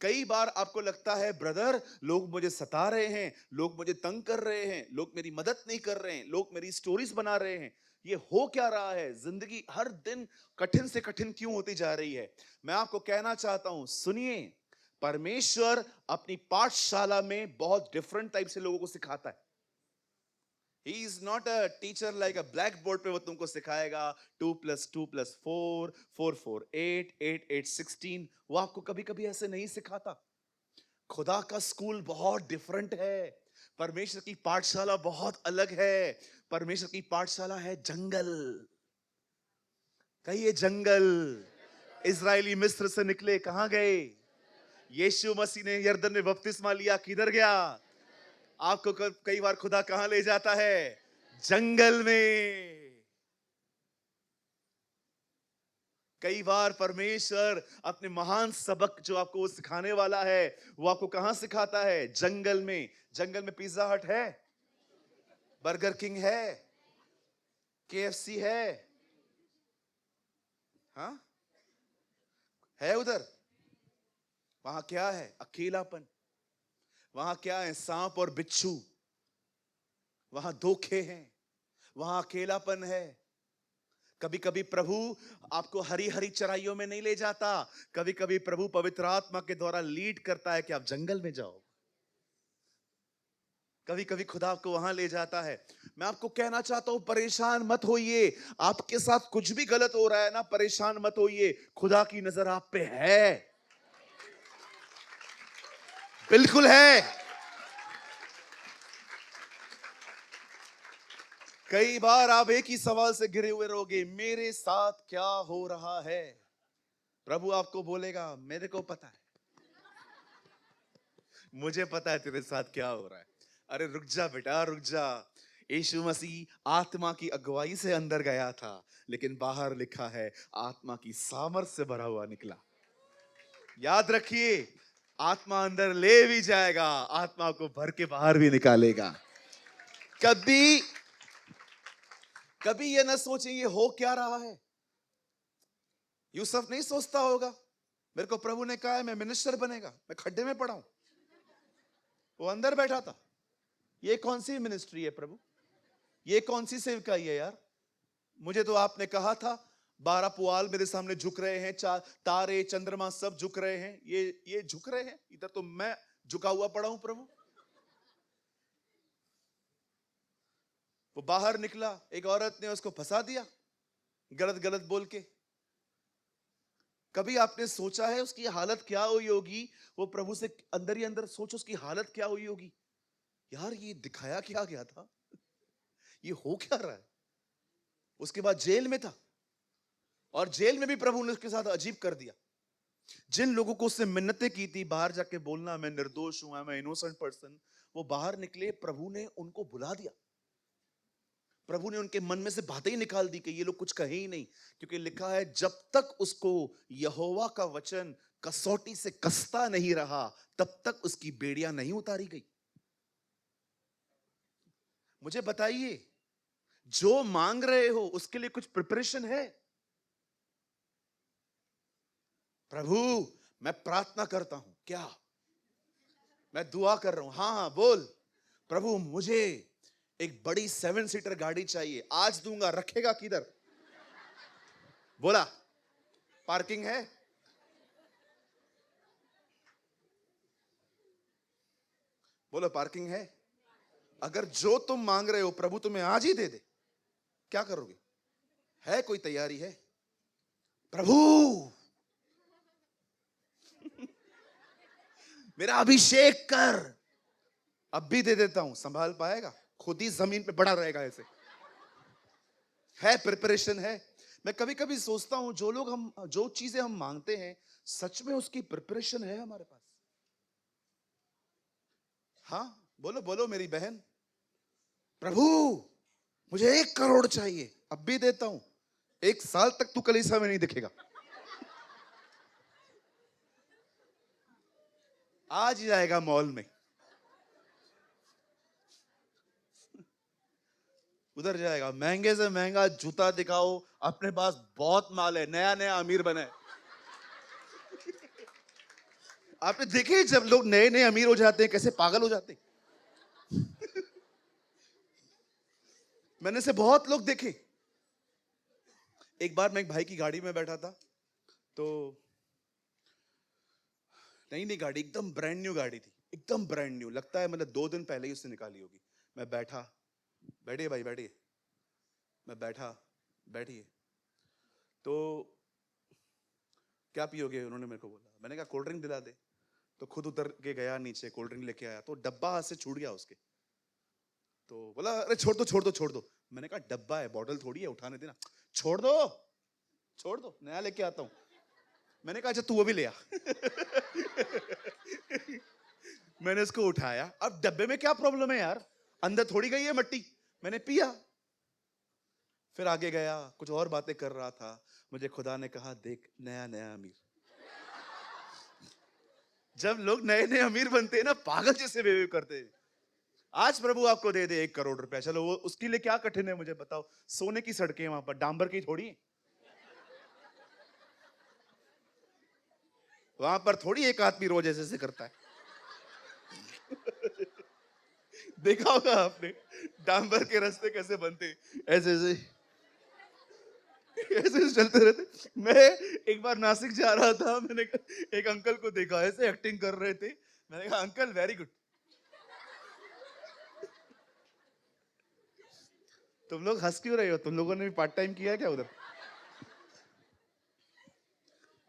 कई बार आपको लगता है ब्रदर लोग मुझे सता रहे हैं, लोग मुझे तंग कर रहे हैं, लोग मेरी मदद नहीं कर रहे हैं, लोग मेरी स्टोरीज बना रहे हैं, ये हो क्या रहा है? जिंदगी हर दिन कठिन से कठिन क्यों होती जा रही है? मैं आपको कहना चाहता हूं, सुनिए, परमेश्वर अपनी पाठशाला में बहुत डिफरेंट टाइप से लोगों को सिखाता है। He is not a teacher like a blackboard पे वो तुमको सिखाएगा 2 + 2 + 4, 4 × 4 = 8, 8 × 8 = 16। वो आपको कभी कभी ऐसे नहीं सिखाता। खुदा का स्कूल बहुत डिफरेंट है। परमेश्वर की पाठशाला बहुत अलग है। परमेश्वर की पाठशाला है जंगल। कहिए जंगल। इजरायली मिस्र से निकले, कहां गए? यीशु मसीह ने यरदन में बपतिस्मा लिया, किधर गया? आपको कई बार खुदा कहां ले जाता है? जंगल में। कई बार परमेश्वर अपने महान सबक जो आपको सिखाने वाला है वो आपको कहां सिखाता है? जंगल में। जंगल में पिज्जा हट है, बर्गर किंग है, KFC है, हाँ है उधर। वहां क्या है? अकेलापन। वहां क्या है? सांप और बिच्छू। वहां धोखे हैं, वहां अकेलापन है। कभी कभी प्रभु आपको हरी हरी चराइयों में नहीं ले जाता, कभी कभी प्रभु पवित्र आत्मा के द्वारा लीड करता है कि आप जंगल में जाओ। कभी कभी खुदा आपको वहां ले जाता है। मैं आपको कहना चाहता हूं, परेशान मत होइए। आपके साथ कुछ भी गलत हो रहा है ना, परेशान मत होइए। खुदा की नजर आप पे है, बिल्कुल है। कई बार आप एक ही सवाल से घिरे हुए रहोगे, मेरे साथ क्या हो रहा है? प्रभु आपको बोलेगा मेरे को पता है, मुझे पता है तेरे साथ क्या हो रहा है। अरे रुक जा बेटा, रुक जा। यीशु मसीह आत्मा की अगुवाई से अंदर गया था, लेकिन बाहर लिखा है आत्मा की सामर्थ से भरा हुआ निकला। याद रखिए, आत्मा अंदर ले भी जाएगा, आत्मा को भर के बाहर भी निकालेगा। कभी कभी ये ना सोचें ये हो क्या रहा है। यूसुफ नहीं सोचता होगा मेरे को प्रभु ने कहा है मैं मिनिस्टर बनेगा, मैं खड्डे में पड़ा हूं। वो अंदर बैठा था। ये कौन सी मिनिस्ट्री है प्रभु, ये कौन सी सेवकाई है यार। मुझे तो आपने कहा था 12 पुआल मेरे सामने झुक रहे हैं, तारे चंद्रमा सब झुक रहे हैं, ये झुक रहे हैं, इधर तो मैं झुका हुआ पड़ा हूं प्रभु। वो बाहर निकला, एक औरत ने उसको फंसा दिया गलत गलत बोल के। कभी आपने सोचा है उसकी हालत क्या हुई होगी। वो प्रभु से अंदर ही अंदर सोचो उसकी हालत क्या हुई होगी। यार ये दिखाया क्या गया था, ये हो क्या रहा है। उसके बाद जेल में था, और जेल में भी प्रभु ने उसके साथ अजीब कर दिया। जिन लोगों को उससे मिन्नतें की थी बाहर जाके बोलना मैं निर्दोष हूं, मैं इनोसेंट पर्सन, वो बाहर निकले, प्रभु ने उनको बुला दिया। प्रभु ने उनके मन में से बातें ही निकाल दी कि ये लोग कुछ कहे ही नहीं, क्योंकि लिखा है जब तक उसको यहोवा का वचन कसौटी से कसता नहीं रहा तब तक उसकी बेड़ियां नहीं उतारी गई। मुझे बताइए, जो मांग रहे हो उसके लिए कुछ प्रिपरेशन है। प्रभु मैं प्रार्थना करता हूं, क्या मैं दुआ कर रहा हूं, हाँ हाँ बोल। प्रभु मुझे एक बड़ी 7 सीटर गाड़ी चाहिए, आज दूंगा, रखेगा किधर। बोला पार्किंग है। बोलो पार्किंग है। अगर जो तुम मांग रहे हो प्रभु तुम्हें आज ही दे दे, क्या करोगे। है कोई तैयारी है। प्रभु मेरा अभिषेक कर, अब भी दे देता हूं। संभाल पाएगा, खुद ही जमीन पे बड़ा रहेगा ऐसे। है प्रिपरेशन है। मैं कभी कभी सोचता हूं जो चीजें हम मांगते हैं सच में उसकी प्रिपरेशन है हमारे पास। हाँ बोलो बोलो मेरी बहन। प्रभु मुझे 1 करोड़ चाहिए, अब भी देता हूं। 1 साल तक तू कलीसिया में नहीं दिखेगा, आज ही जाएगा मॉल में, उधर जाएगा, महंगे से महंगा जूता दिखाओ, अपने पास बहुत माल है, नया नया अमीर बना है। आपने देखे जब लोग नए नए अमीर हो जाते हैं कैसे पागल हो जाते हैं। मैंने से बहुत लोग देखे। एक बार मैं एक भाई की गाड़ी में बैठा था, तो नई गाड़ी, एकदम ब्रांड न्यू गाड़ी थी, एकदम ब्रांड न्यू, लगता है मतलब 2 दिन पहले ही उससे निकाली होगी। मैं बैठा, बैठिए भाई बैठिए। मैं बैठा, बैठिए। तो क्या पियोगे उन्होंने मेरे को बोला। मैंने कहा कोल्ड ड्रिंक दिला दे। तो खुद उतर के गया नीचे, कोल्ड ड्रिंक लेके आया, तो डब्बा हाथ से छूट गया उसके। तो बोला अरे छोड़ दो छोड़ दो छोड़ दो। मैंने कहा डब्बा है, बॉटल थोड़ी है, उठाने देना। छोड़ दो छोड़ दो, नया लेके आता हूं। मैंने कहा अच्छा तू वो भी ले आ। मैंने इसको उठाया। अब डब्बे में क्या प्रॉब्लम है यार, अंदर थोड़ी गई है मट्टी। मैंने पिया, फिर आगे गया, कुछ और बातें कर रहा था। मुझे खुदा ने कहा देख नया नया अमीर। जब लोग नए नए अमीर बनते हैं ना, पागल जैसे बिहेव करते हैं। आज प्रभु आपको दे दे 1 करोड़ रुपया, चलो वो उसके लिए क्या कठिन है मुझे बताओ। सोने की सड़कें वहां पर, डांबर की थोड़ी। वहां पर थोड़ी एक आदमी रोज ऐसे ऐसे करता है। देखा होगा आपने डांबर के रास्ते कैसे बनते, ऐसे ऐसे ऐसे चलते रहते। मैं एक बार नासिक जा रहा था, मैंने एक अंकल को देखा ऐसे एक्टिंग कर रहे थे। मैंने कहा अंकल वेरी गुड। तुम लोग हंस क्यों रहे हो, तुम लोगों ने भी पार्ट टाइम किया है क्या उधर।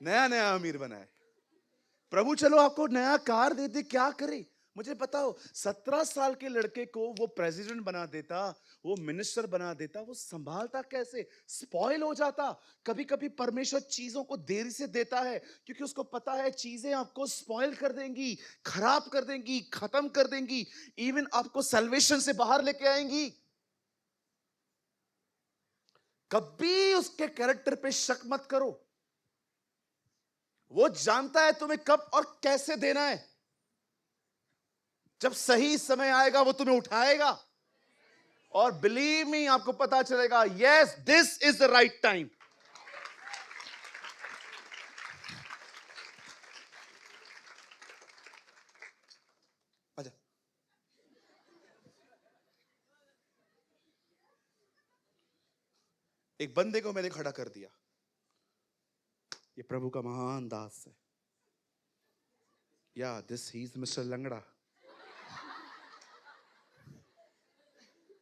नया नया अमीर बना है। प्रभु चलो आपको नया कार दे दे, क्या करे मुझे बताओ। 17 साल के लड़के को वो प्रेसिडेंट बना देता, वो मिनिस्टर बना देता, वो संभालता कैसे, स्पॉइल हो जाता। कभी कभी परमेश्वर चीजों को देरी से देता है क्योंकि उसको पता है चीजें आपको स्पॉइल कर देंगी, खराब कर देंगी, खत्म कर देंगी, इवन आपको सल्वेशन से बाहर लेके आएंगी। कभी उसके कैरेक्टर पे शक मत करो। वो जानता है तुम्हें कब और कैसे देना है। जब सही समय आएगा वो तुम्हें उठाएगा, और बिलीव मी, आपको पता चलेगा, yes this is the right time. आजा। एक बंदे को मैंने खड़ा कर दिया, ये प्रभु का महान दास है, या दिस ही इज मिस्टर लंगड़ा,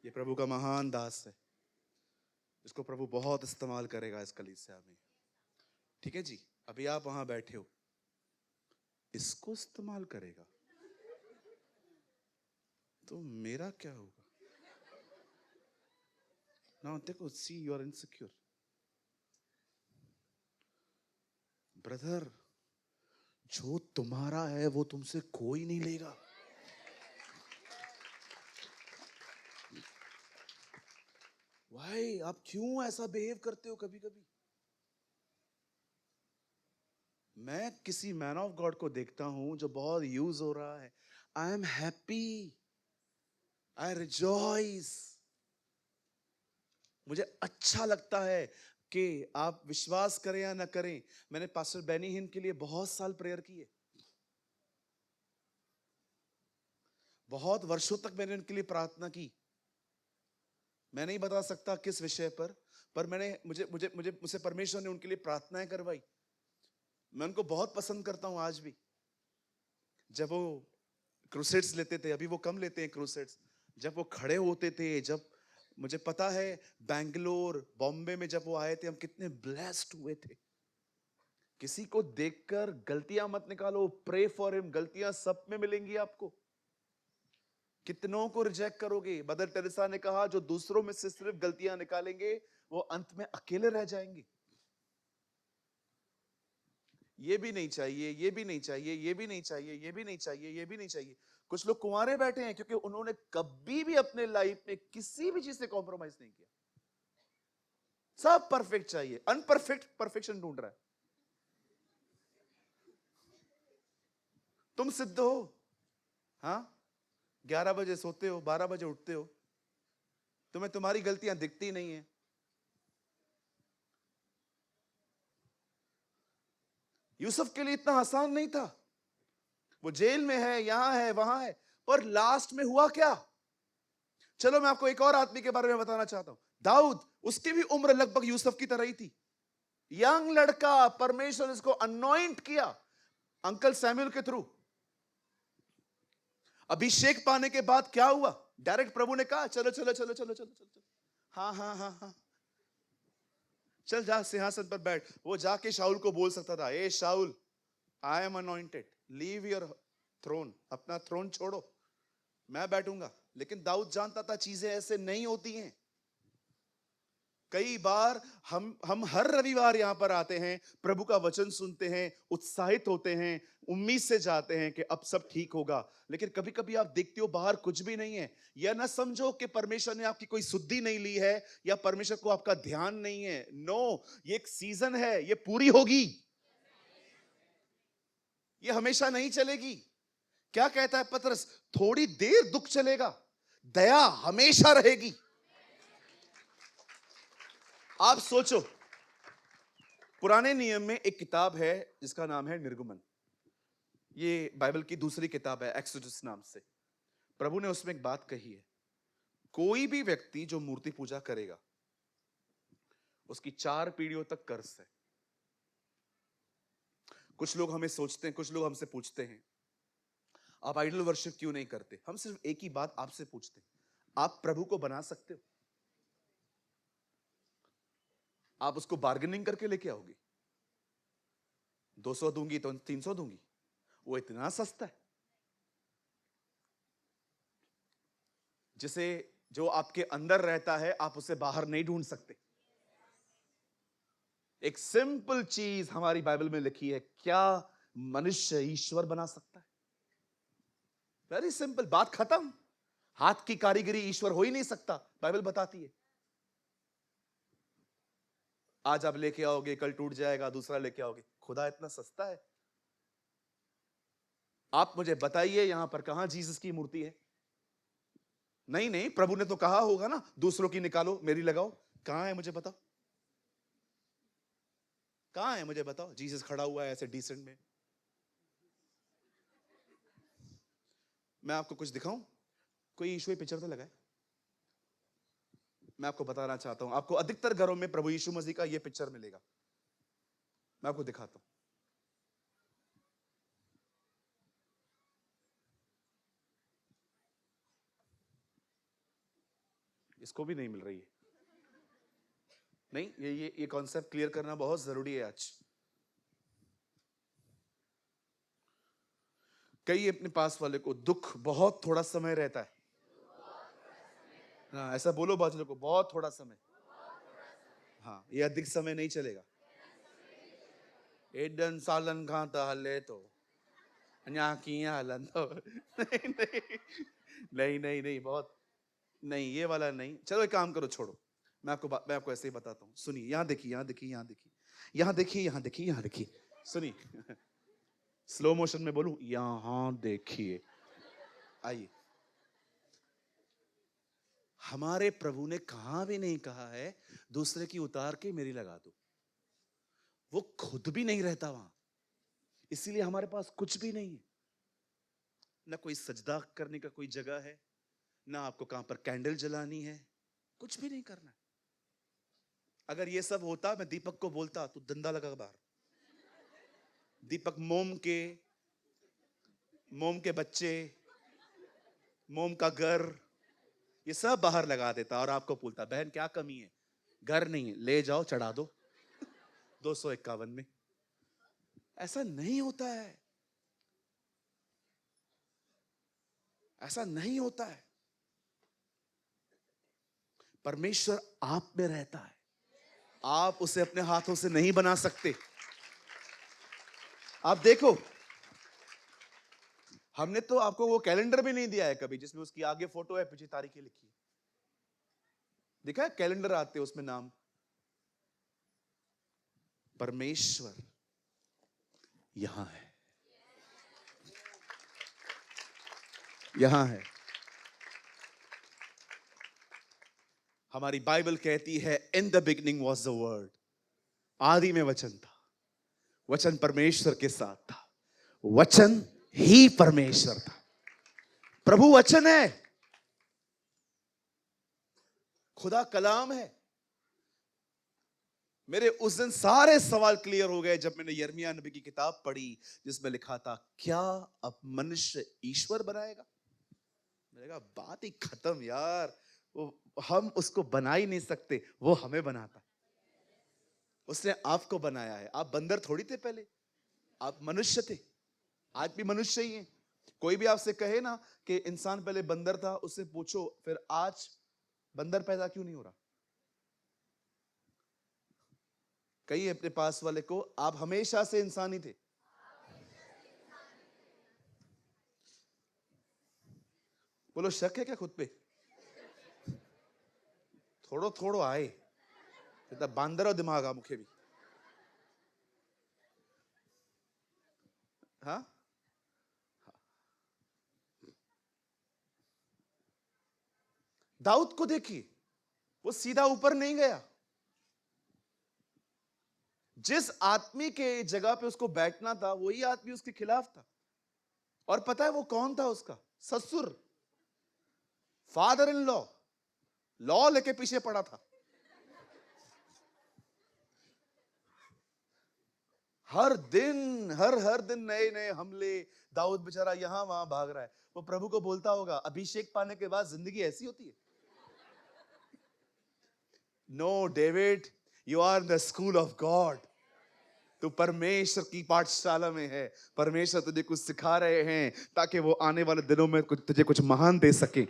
ये प्रभु का महान दास है, इसको प्रभु बहुत इस्तेमाल करेगा इस कलीसिया में। ठीक है जी, अभी आप वहां बैठे हो, इसको इस्तेमाल करेगा तो मेरा क्या होगा? ना देखो, सी यू आर इनसिक्योर। ब्रदर, जो तुम्हारा है वो तुमसे कोई नहीं लेगा। भाई, आप क्यों ऐसा बिहेव करते हो कभी कभी? मैं किसी मैन ऑफ गॉड को देखता हूं जो बहुत यूज हो रहा है, I am happy, I rejoice. मुझे अच्छा लगता है कि आप विश्वास करें या ना करें, मैंने पास्टर बेनी हिन के लिए बहुत साल प्रेयर की है, बहुत वर्षों तक मैंने उनके लिए प्रार्थना की। मैं नहीं बता सकता किस विषय पर मैंने मुझे मुझे मुझे मुझसे परमेश्वर ने उनके लिए प्रार्थनाएं करवाई। मैं उनको बहुत पसंद करता हूं आज भी। जब वो क्रूसेड्स लेते थे, अभी वो कम लेते हैं क्रूसेड्स, जब वो खड़े होते थे, जब मुझे पता है बैंगलोर बॉम्बे में जब वो आए थे, हम कितने ब्लेस्ड हुए थे। किसी को देखकर गलतियां मत निकालो, प्रे फॉर हिम। गलतियां सब में मिलेंगी आपको। कितनों को रिजेक्ट करोगे? मदर टेरेसा ने कहा, जो दूसरों में से सिर्फ गलतियां निकालेंगे वो अंत में अकेले रह जाएंगे। ये भी नहीं चाहिए, ये भी नहीं चाहिए, ये भी नहीं चाहिए, ये भी नहीं चाहिए, ये भी नहीं चाहिए। कुछ लोग कुंवारे बैठे हैं क्योंकि उन्होंने कभी भी अपने लाइफ में किसी भी चीज से कॉम्प्रोमाइज नहीं किया। सब परफेक्ट चाहिए, अनपरफेक्ट परफेक्शन ढूंढ रहा है। तुम सिद्ध हो, हाँ? 11 बजे सोते हो, 12 बजे उठते हो, तुम्हें तुम्हारी गलतियां दिखती नहीं है। यूसुफ के लिए इतना आसान नहीं था। वो जेल में है, यहां है, वहां है, पर लास्ट में हुआ क्या? चलो मैं आपको एक और आदमी के बारे में बताना चाहता हूं, दाऊद। उसकी भी उम्र लगभग यूसुफ की तरह ही थी। यंग लड़का, परमेश्वर इसको अनॉइंट किया अंकल सैमुअल के थ्रू। अभिषेक पाने के बाद क्या हुआ? डायरेक्ट प्रभु ने कहा, चलो चलो चलो चलो चलो चलो, हाँ हाँ हाँ हाँ, चल जा सिंहासन पर बैठ। वो जाके शाऊल को बोल सकता था, ए Saul, I am anointed, leave your throne, अपना थ्रोन छोड़ो, मैं बैठूंगा। लेकिन दाऊद जानता था चीजें ऐसे नहीं होती हैं। कई बार हम हर रविवार यहां पर आते हैं, प्रभु का वचन सुनते हैं, उत्साहित होते हैं, उम्मीद से जाते हैं कि अब सब ठीक होगा। लेकिन कभी कभी आप देखते हो बाहर कुछ भी नहीं है। या ना समझो कि परमेश्वर ने आपकी कोई सुद्धि नहीं ली है या परमेश्वर को आपका ध्यान नहीं है। नो, ये एक सीजन है, ये पूरी होगी, ये हमेशा नहीं चलेगी। क्या कहता है पतरस? थोड़ी देर दुख चलेगा, दया हमेशा रहेगी। आप सोचो, पुराने नियम में एक किताब है जिसका नाम है निर्गमन। ये बाइबल की दूसरी किताब है, एक्सोडस नाम से। प्रभु ने उसमें एक बात कही है, कोई भी व्यक्ति जो मूर्ति पूजा करेगा उसकी 4 पीढ़ियों तक कर्ज है। कुछ लोग हमें सोचते हैं, कुछ लोग हमसे पूछते हैं, आप आइडल वर्शिप क्यों नहीं करते? हम सिर्फ एक ही बात आपसे पूछते हैं, आप प्रभु को बना सकते हो? आप उसको बार्गेनिंग करके लेके आओगे? 200 दूंगी तो 300 दूंगी, वो इतना सस्ता है जिसे जो आपके अंदर रहता है आप उसे बाहर नहीं ढूंढ सकते। एक सिंपल चीज हमारी बाइबल में लिखी है, क्या मनुष्य ईश्वर बना सकता है? वेरी सिंपल, बात खत्म। हाथ की कारीगरी ईश्वर हो ही नहीं सकता, बाइबल बताती है। आज आप लेके आओगे, कल टूट जाएगा, दूसरा लेके आओगे। खुदा इतना सस्ता है? आप मुझे बताइए यहां पर कहां जीसस की मूर्ति है? नहीं नहीं, प्रभु ने तो कहा होगा ना, दूसरों की निकालो मेरी लगाओ। कहां है मुझे बताओ, कहां है मुझे बताओ? जीसस खड़ा हुआ है ऐसे डिसेंट में। मैं आपको कुछ दिखाऊं? कोई यीशु की पिक्चर तो लगाए। मैं आपको बताना चाहता हूं, आपको अधिकतर घरों में प्रभु यीशु मसीह का यह पिक्चर मिलेगा। मैं आपको दिखाता हूं। इसको भी नहीं मिल रही है। नहीं, ये कॉन्सेप्ट क्लियर करना बहुत जरूरी है आज। कई अपने पास वाले को दुख बहुत थोड़ा समय रहता है। हाँ, ऐसा बोलो बाजू को, बहुत थोड़ा समय। हाँ, ये अधिक समय नहीं चलेगा। एडन सालन खाता हले तो अन्या किया हलन तो नहीं नहीं नहीं नहीं नहीं, बहुत नहीं, ये वाला नहीं। चलो एक काम करो, छोड़ो। मैं आपको ऐसे ही बताता हूँ। सुनिए, यहाँ देखिए, यहाँ देखिए, यहाँ देखिए, यहाँ देखिए, यहाँ देखिए, यहाँ देखिए। सुनिए, स्लो मोशन में बोलूं, यहाँ देखिए। आइए, हमारे प्रभु ने कहां भी नहीं कहा है दूसरे की उतार के मेरी लगा दो। वो खुद भी नहीं रहता वहां, इसीलिए हमारे पास कुछ भी नहीं है। ना कोई सजदा करने का कोई जगह है, ना आपको कहां पर कैंडल जलानी है, कुछ भी नहीं करना। अगर ये सब होता, मैं दीपक को बोलता तो डंडा लगा बाहर। दीपक मोम के बच्चे, मोम का घर, ये सब बाहर लगा देता और आपको बोलता, बहन क्या कमी है? घर नहीं है, ले जाओ चढ़ा दो 251 में। ऐसा नहीं होता है, ऐसा नहीं होता है। परमेश्वर आप में रहता है, आप उसे अपने हाथों से नहीं बना सकते। आप देखो, हमने तो आपको वो कैलेंडर भी नहीं दिया है कभी, जिसमें उसकी आगे फोटो है, पीछे तारीखें लिखी है। देखा है कैलेंडर आते, उसमें नाम। परमेश्वर यहां है, यहां है। हमारी बाइबल कहती है, in the beginning was the word. आदि में वचन था, वचन परमेश्वर के साथ था, वचन ही परमेश्वर था। प्रभु वचन है, खुदा कलाम है। मेरे उस दिन सारे सवाल क्लियर हो गए जब मैंने यिर्मयाह नबी की किताब पढ़ी, जिसमें लिखा था, क्या अब मनुष्य ईश्वर बनाएगा? मैंने कहा बात ही खत्म यार, वो हम उसको बना ही नहीं सकते, वो हमें बनाता। उसने आपको बनाया है। आप बंदर थोड़ी थे पहले, आप मनुष्य थे, आज भी मनुष्य ही हैं। कोई भी आपसे कहे ना कि इंसान पहले बंदर था, उससे पूछो फिर आज बंदर पैदा क्यों नहीं हो रहा? कई अपने पास वाले को, आप हमेशा से इंसान ही थे। बोलो, शक है क्या खुद पे? थोड़ो थोड़ो आए, इतना बांदर और दिमाग आ मुखे भी। हाँ, दाऊद को देखिए, वो सीधा ऊपर नहीं गया। जिस आदमी के जगह पे उसको बैठना था, वही आदमी उसके खिलाफ था। और पता है वो कौन था? उसका ससुर, फादर इन लॉ लेके पीछे पड़ा था। हर दिन नए नए हमले, दाऊद बेचारा यहां वहां भाग रहा है। वो प्रभु को बोलता होगा, अभिषेक पाने के बाद जिंदगी ऐसी होती है? No David, you are in the school of God. तू परमेश्वर की पाठशाला में है। परमेश्वर तुझे कुछ सिखा रहे हैं ताकि वो आने वाले दिनों में तुझे कुछ महान दे सके।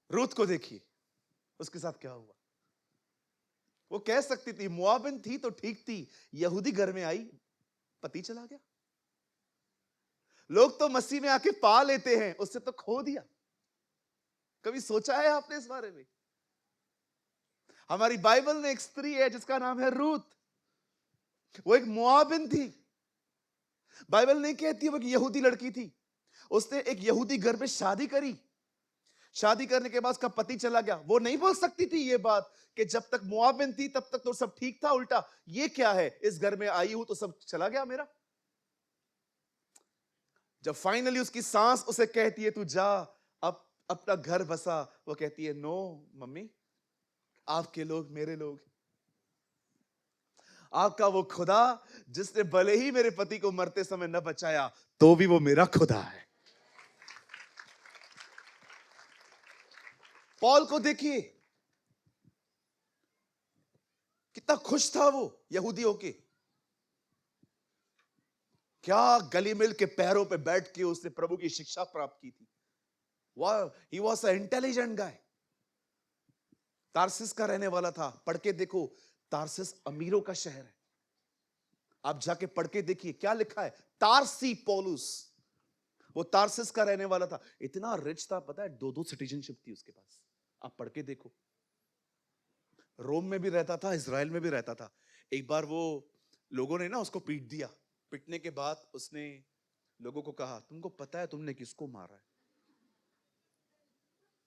रूथ को देखिए, उसके साथ क्या हुआ। वो कह सकती थी, मुआबिन थी तो ठीक थी, यहूदी घर में आई, पति चला गया। लोग तो मसीह में आके पा लेते हैं, उससे तो खो दिया। कभी सोचा है आपने इस बारे में? हमारी बाइबल में एक स्त्री है जिसका नाम है रूथ। वो एक मोआबिन थी। बाइबल नहीं कहती वो एक यहूदी लड़की थी। उसने एक यहूदी घर में शादी करी। शादी करने के बाद उसका पति चला गया। वो नहीं बोल सकती थी ये बात कि जब तक मोआबिन थी तब तक तो सब ठीक था, उल्टा ये क्या है, इस घर में आई हूं तो सब चला गया मेरा। जब फाइनली उसकी सास उसे कहती है तू जा अब अपना घर बसा, वो कहती है नो मम्मी, आपके लोग मेरे लोग। आपका वो खुदा जिसने भले ही मेरे पति को मरते समय न बचाया तो भी वो मेरा खुदा है। पॉल को देखिए कितना खुश था वो यहूदी होके। क्या गली मिल के पैरों पे बैठ के उसने प्रभु की शिक्षा प्राप्त की थी। ही वॉज अ इंटेलिजेंट गाय। तारसिस का रहने वाला था। पढ़ के देखो, तारसिस अमीरों का शहर है। आप जाके पढ़ के देखिए क्या लिखा है, तारसी पौलुस। वो तारसिस का रहने वाला था। इतना रिच था, पता है, दो सिटीजनशिप थी उसके पास। आप पढ़ के देखो। रोम में भी रहता था, इजराइल में भी रहता था। एक बार वो लोगों ने ना उसको पीट दिया। पीटने के बाद उसने लोगों को कहा तुमको पता है तुमने किसको मारा है?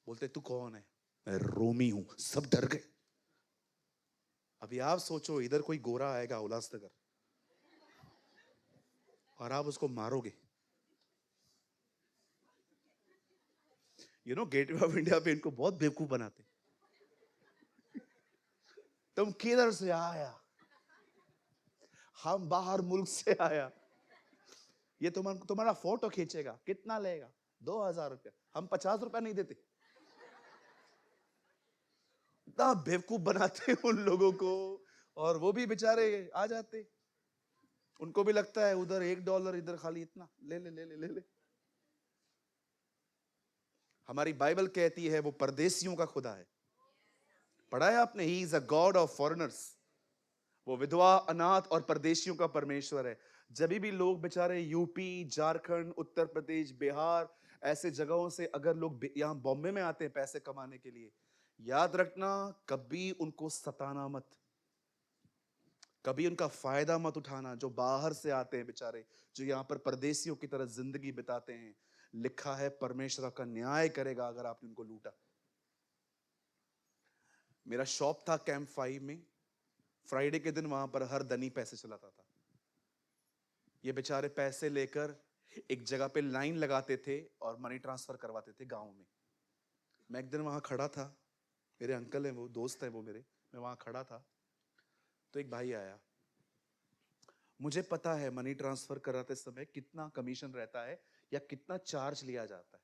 बोलते तू कौन है? मैं रोमी हूं। सब डर गए। अभी आप सोचो इधर कोई गोरा आएगा उल्लासनगर और आप उसको मारोगे। गेटवे ऑफ इंडिया पे इनको बहुत बेवकूफ बनाते। तुम किधर से आया? हम बाहर मुल्क से आया। ये तुम्हारा फोटो खींचेगा, कितना लेगा? 2000 रुपया। हम 50 रुपया नहीं देते। इतना बेवकूफ बनाते उन लोगों को, और वो भी बेचारे आ जाते। उनको भी लगता है उधर $1, इधर खाली इतना ले ले ले ले ले ले। हमारी बाइबल कहती है वो परदेशियों का खुदा है। पढ़ा है आपने? He is a God of foreigners. वो विधवा, अनाथ और परदेशियों का परमेश्वर है। जब भी लोग बेचारे यूपी, झारखंड, उत्तर प्रदेश, बिहार ऐसे जगहों से अगर लोग यहां बॉम्बे में आते हैं पैसे कमाने के लिए, याद रखना कभी उनको सताना मत, कभी उनका फायदा मत उठाना। जो बाहर से आते हैं बेचारे, जो यहाँ पर परदेशियों की तरह जिंदगी बिताते हैं, लिखा है परमेश्वर का न्याय करेगा अगर आपने उनको लूटा। मेरा शॉप था कैंप 5 में। फ्राइडे के दिन वहां पर हर धनी पैसे चलाता था। ये बेचारे पैसे लेकर एक जगह पे लाइन लगाते थे और मनी ट्रांसफर करवाते थे गांव में। मैं एक दिन वहां खड़ा था, मेरे अंकल हैं वो, दोस्त हैं वो मेरे। मैं वहां खड़ा था तो एक भाई आया। मुझे पता है मनी ट्रांसफर कराते समय कितना कमीशन रहता है या कितना चार्ज लिया जाता है।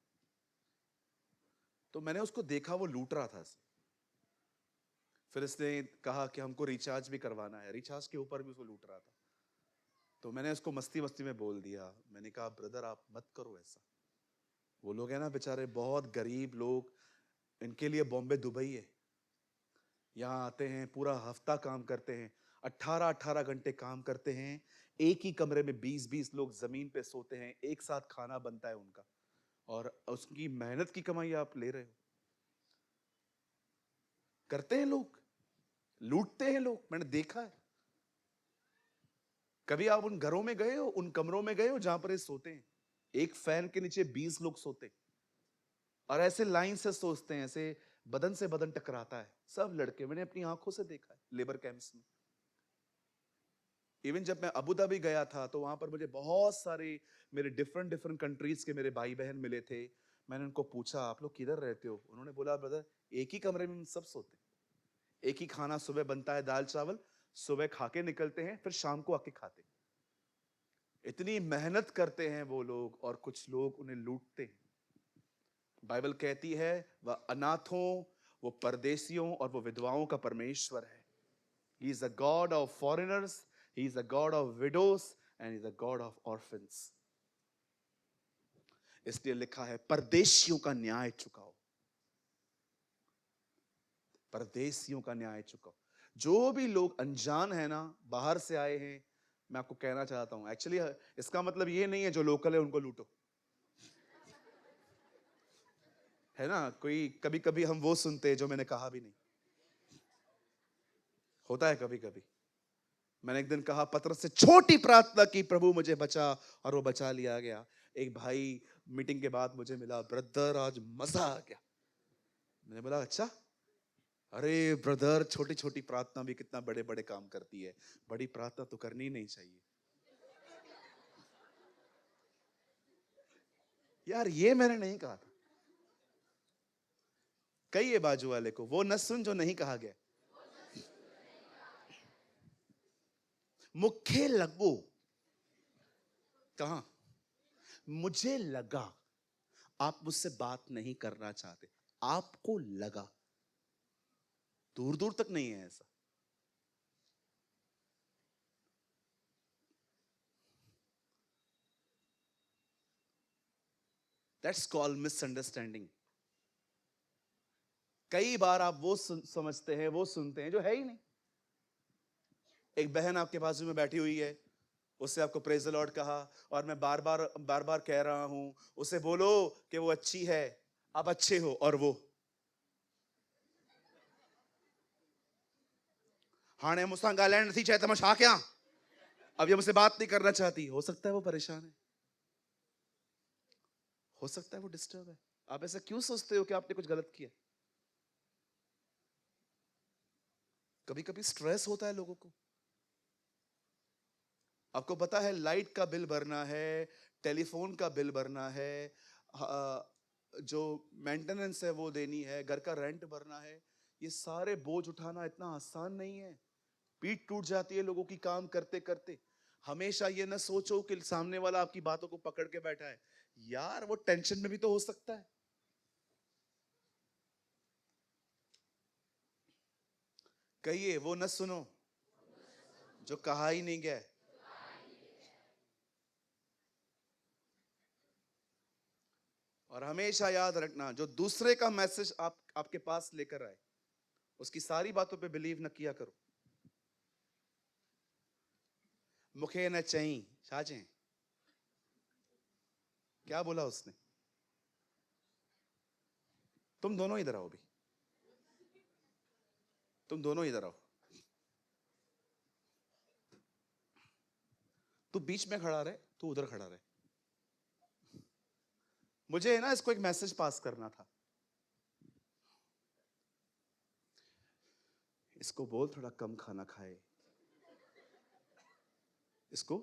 तो मैंने उसको देखा वो लूट रहा था इसे। फिर इसने कहा कि हमको रिचार्ज भी करवाना है। रिचार्ज के ऊपर भी उसको लूट रहा था। तो मैंने उसको मस्ती मस्ती में बोल दिया, मैंने कहा ब्रदर आप मत करो ऐसा। वो लोग हैं ना बेचारे बहुत गरीब लोग, इनके लिए बॉम्बे दुबई है। यहाँ आते हैं, पूरा हफ्ता काम करते हैं, 18-18 घंटे काम करते हैं। एक ही कमरे में 20-20 लोग जमीन पे सोते हैं, एक साथ खाना बनता है उनका, और उसकी मेहनत की कमाई आप ले रहे हो। करते हैं लोग, लूटते हैं लोग, मैंने देखा है। कभी आप उन घरों में गए हो, उन कमरों में गए हो जहां पर ये सोते हैं? एक फैन के नीचे 20 लोग सोते और ऐसे लाइन से सोचते हैं, ऐसे बदन से बदन टकराता है। सब लड़के, मैंने अपनी आंखों से देखा है लेबर कैंप्स में। इवन जब मैं अबू धाबी गया था तो वहां पर मुझे बहुत सारे मेरे डिफरेंट डिफरेंट कंट्रीज के मेरे भाई बहन मिले थे। मैंने उनको पूछा आप लोग किधर रहते हो? उन्होंने बोला ब्रदर एक ही कमरे में हम सब सोते हैं, एक ही खाना सुबह बनता है, दाल चावल, सुबह खा के निकलते हैं, फिर शाम को आके खाते हैं। इतनी मेहनत करते हैं वो लोग, और कुछ लोग उन्हें लूटते हैं। बाइबल कहती है वह अनाथों, वो परदेशियों और वो विधवाओं का परमेश्वर है। He is a God of foreigners, He is a God of widows, and He is a God of orphans. इसलिए लिखा है परदेशियों का न्याय चुकाओ, परदेशियों का न्याय चुकाओ। जो भी लोग अनजान है ना, बाहर से आए हैं, मैं आपको कहना चाहता हूं, एक्चुअली इसका मतलब ये नहीं है जो लोकल है उनको लूटो। है ना, कोई कभी कभी हम वो सुनते हैं जो मैंने कहा भी नहीं। होता है कभी कभी। मैंने एक दिन कहा, पतरस से छोटी प्रार्थना की, प्रभु मुझे बचा, और वो बचा लिया गया। एक भाई मीटिंग के बाद मुझे मिला, ब्रदर आज मजा आ गया। मैंने बोला अच्छा। अरे ब्रदर, छोटी छोटी प्रार्थना भी कितना बड़े बड़े काम करती है, बड़ी प्रार्थना तो करनी नहीं चाहिए। यार ये मैंने नहीं कहा था। कहिए बाजू वाले को, वो न सुन जो नहीं कहा गया। मुखे लगो, कहा मुझे लगा आप मुझसे बात नहीं करना चाहते, आपको लगा। दूर दूर तक नहीं है ऐसा। That's called misunderstanding. कई बार आप वो समझते हैं, वो सुनते हैं जो है ही नहीं। एक बहन आपके बाजू में बैठी हुई है, उससे आपको प्रेज द लॉर्ड कहा, और मैं बार बार कह रहा हूं, उसे बोलो कि वो अच्छी है, आप अच्छे हो, और वो हाणे मुझसे गालैंड थी चाहे तमाशा क्या, अब ये मुझसे बात नहीं करना चाहती। हो सकता है वो परेशान है, हो सकता है वो डिस्टर्ब है। आप ऐसा क्यों सोचते हो कि आपने कुछ गलत किया? कभी कभी स्ट्रेस होता है लोगों को। आपको पता है लाइट का बिल भरना है, टेलीफोन का बिल भरना है, जो मेंटेनेंस है वो देनी है, घर का रेंट भरना है। ये सारे बोझ उठाना इतना आसान नहीं है। पीठ टूट जाती है लोगों की काम करते करते। हमेशा ये ना सोचो कि सामने वाला आपकी बातों को पकड़ के बैठा है। यार वो टेंशन में भी तो हो सकता है। कहिए, वो न सुनो जो कहा ही नहीं गया। और हमेशा याद रखना, जो दूसरे का मैसेज आपके पास लेकर आए, उसकी सारी बातों पे बिलीव न किया करो। मुखे न चई साचे, क्या बोला उसने? तुम दोनों इधर आओ भी, तुम दोनों इधर आओ। तू बीच में खड़ा रहे, तू उधर खड़ा रहे। मुझे ना इसको एक मैसेज पास करना था। इसको बोल थोड़ा कम खाना खाए, इसको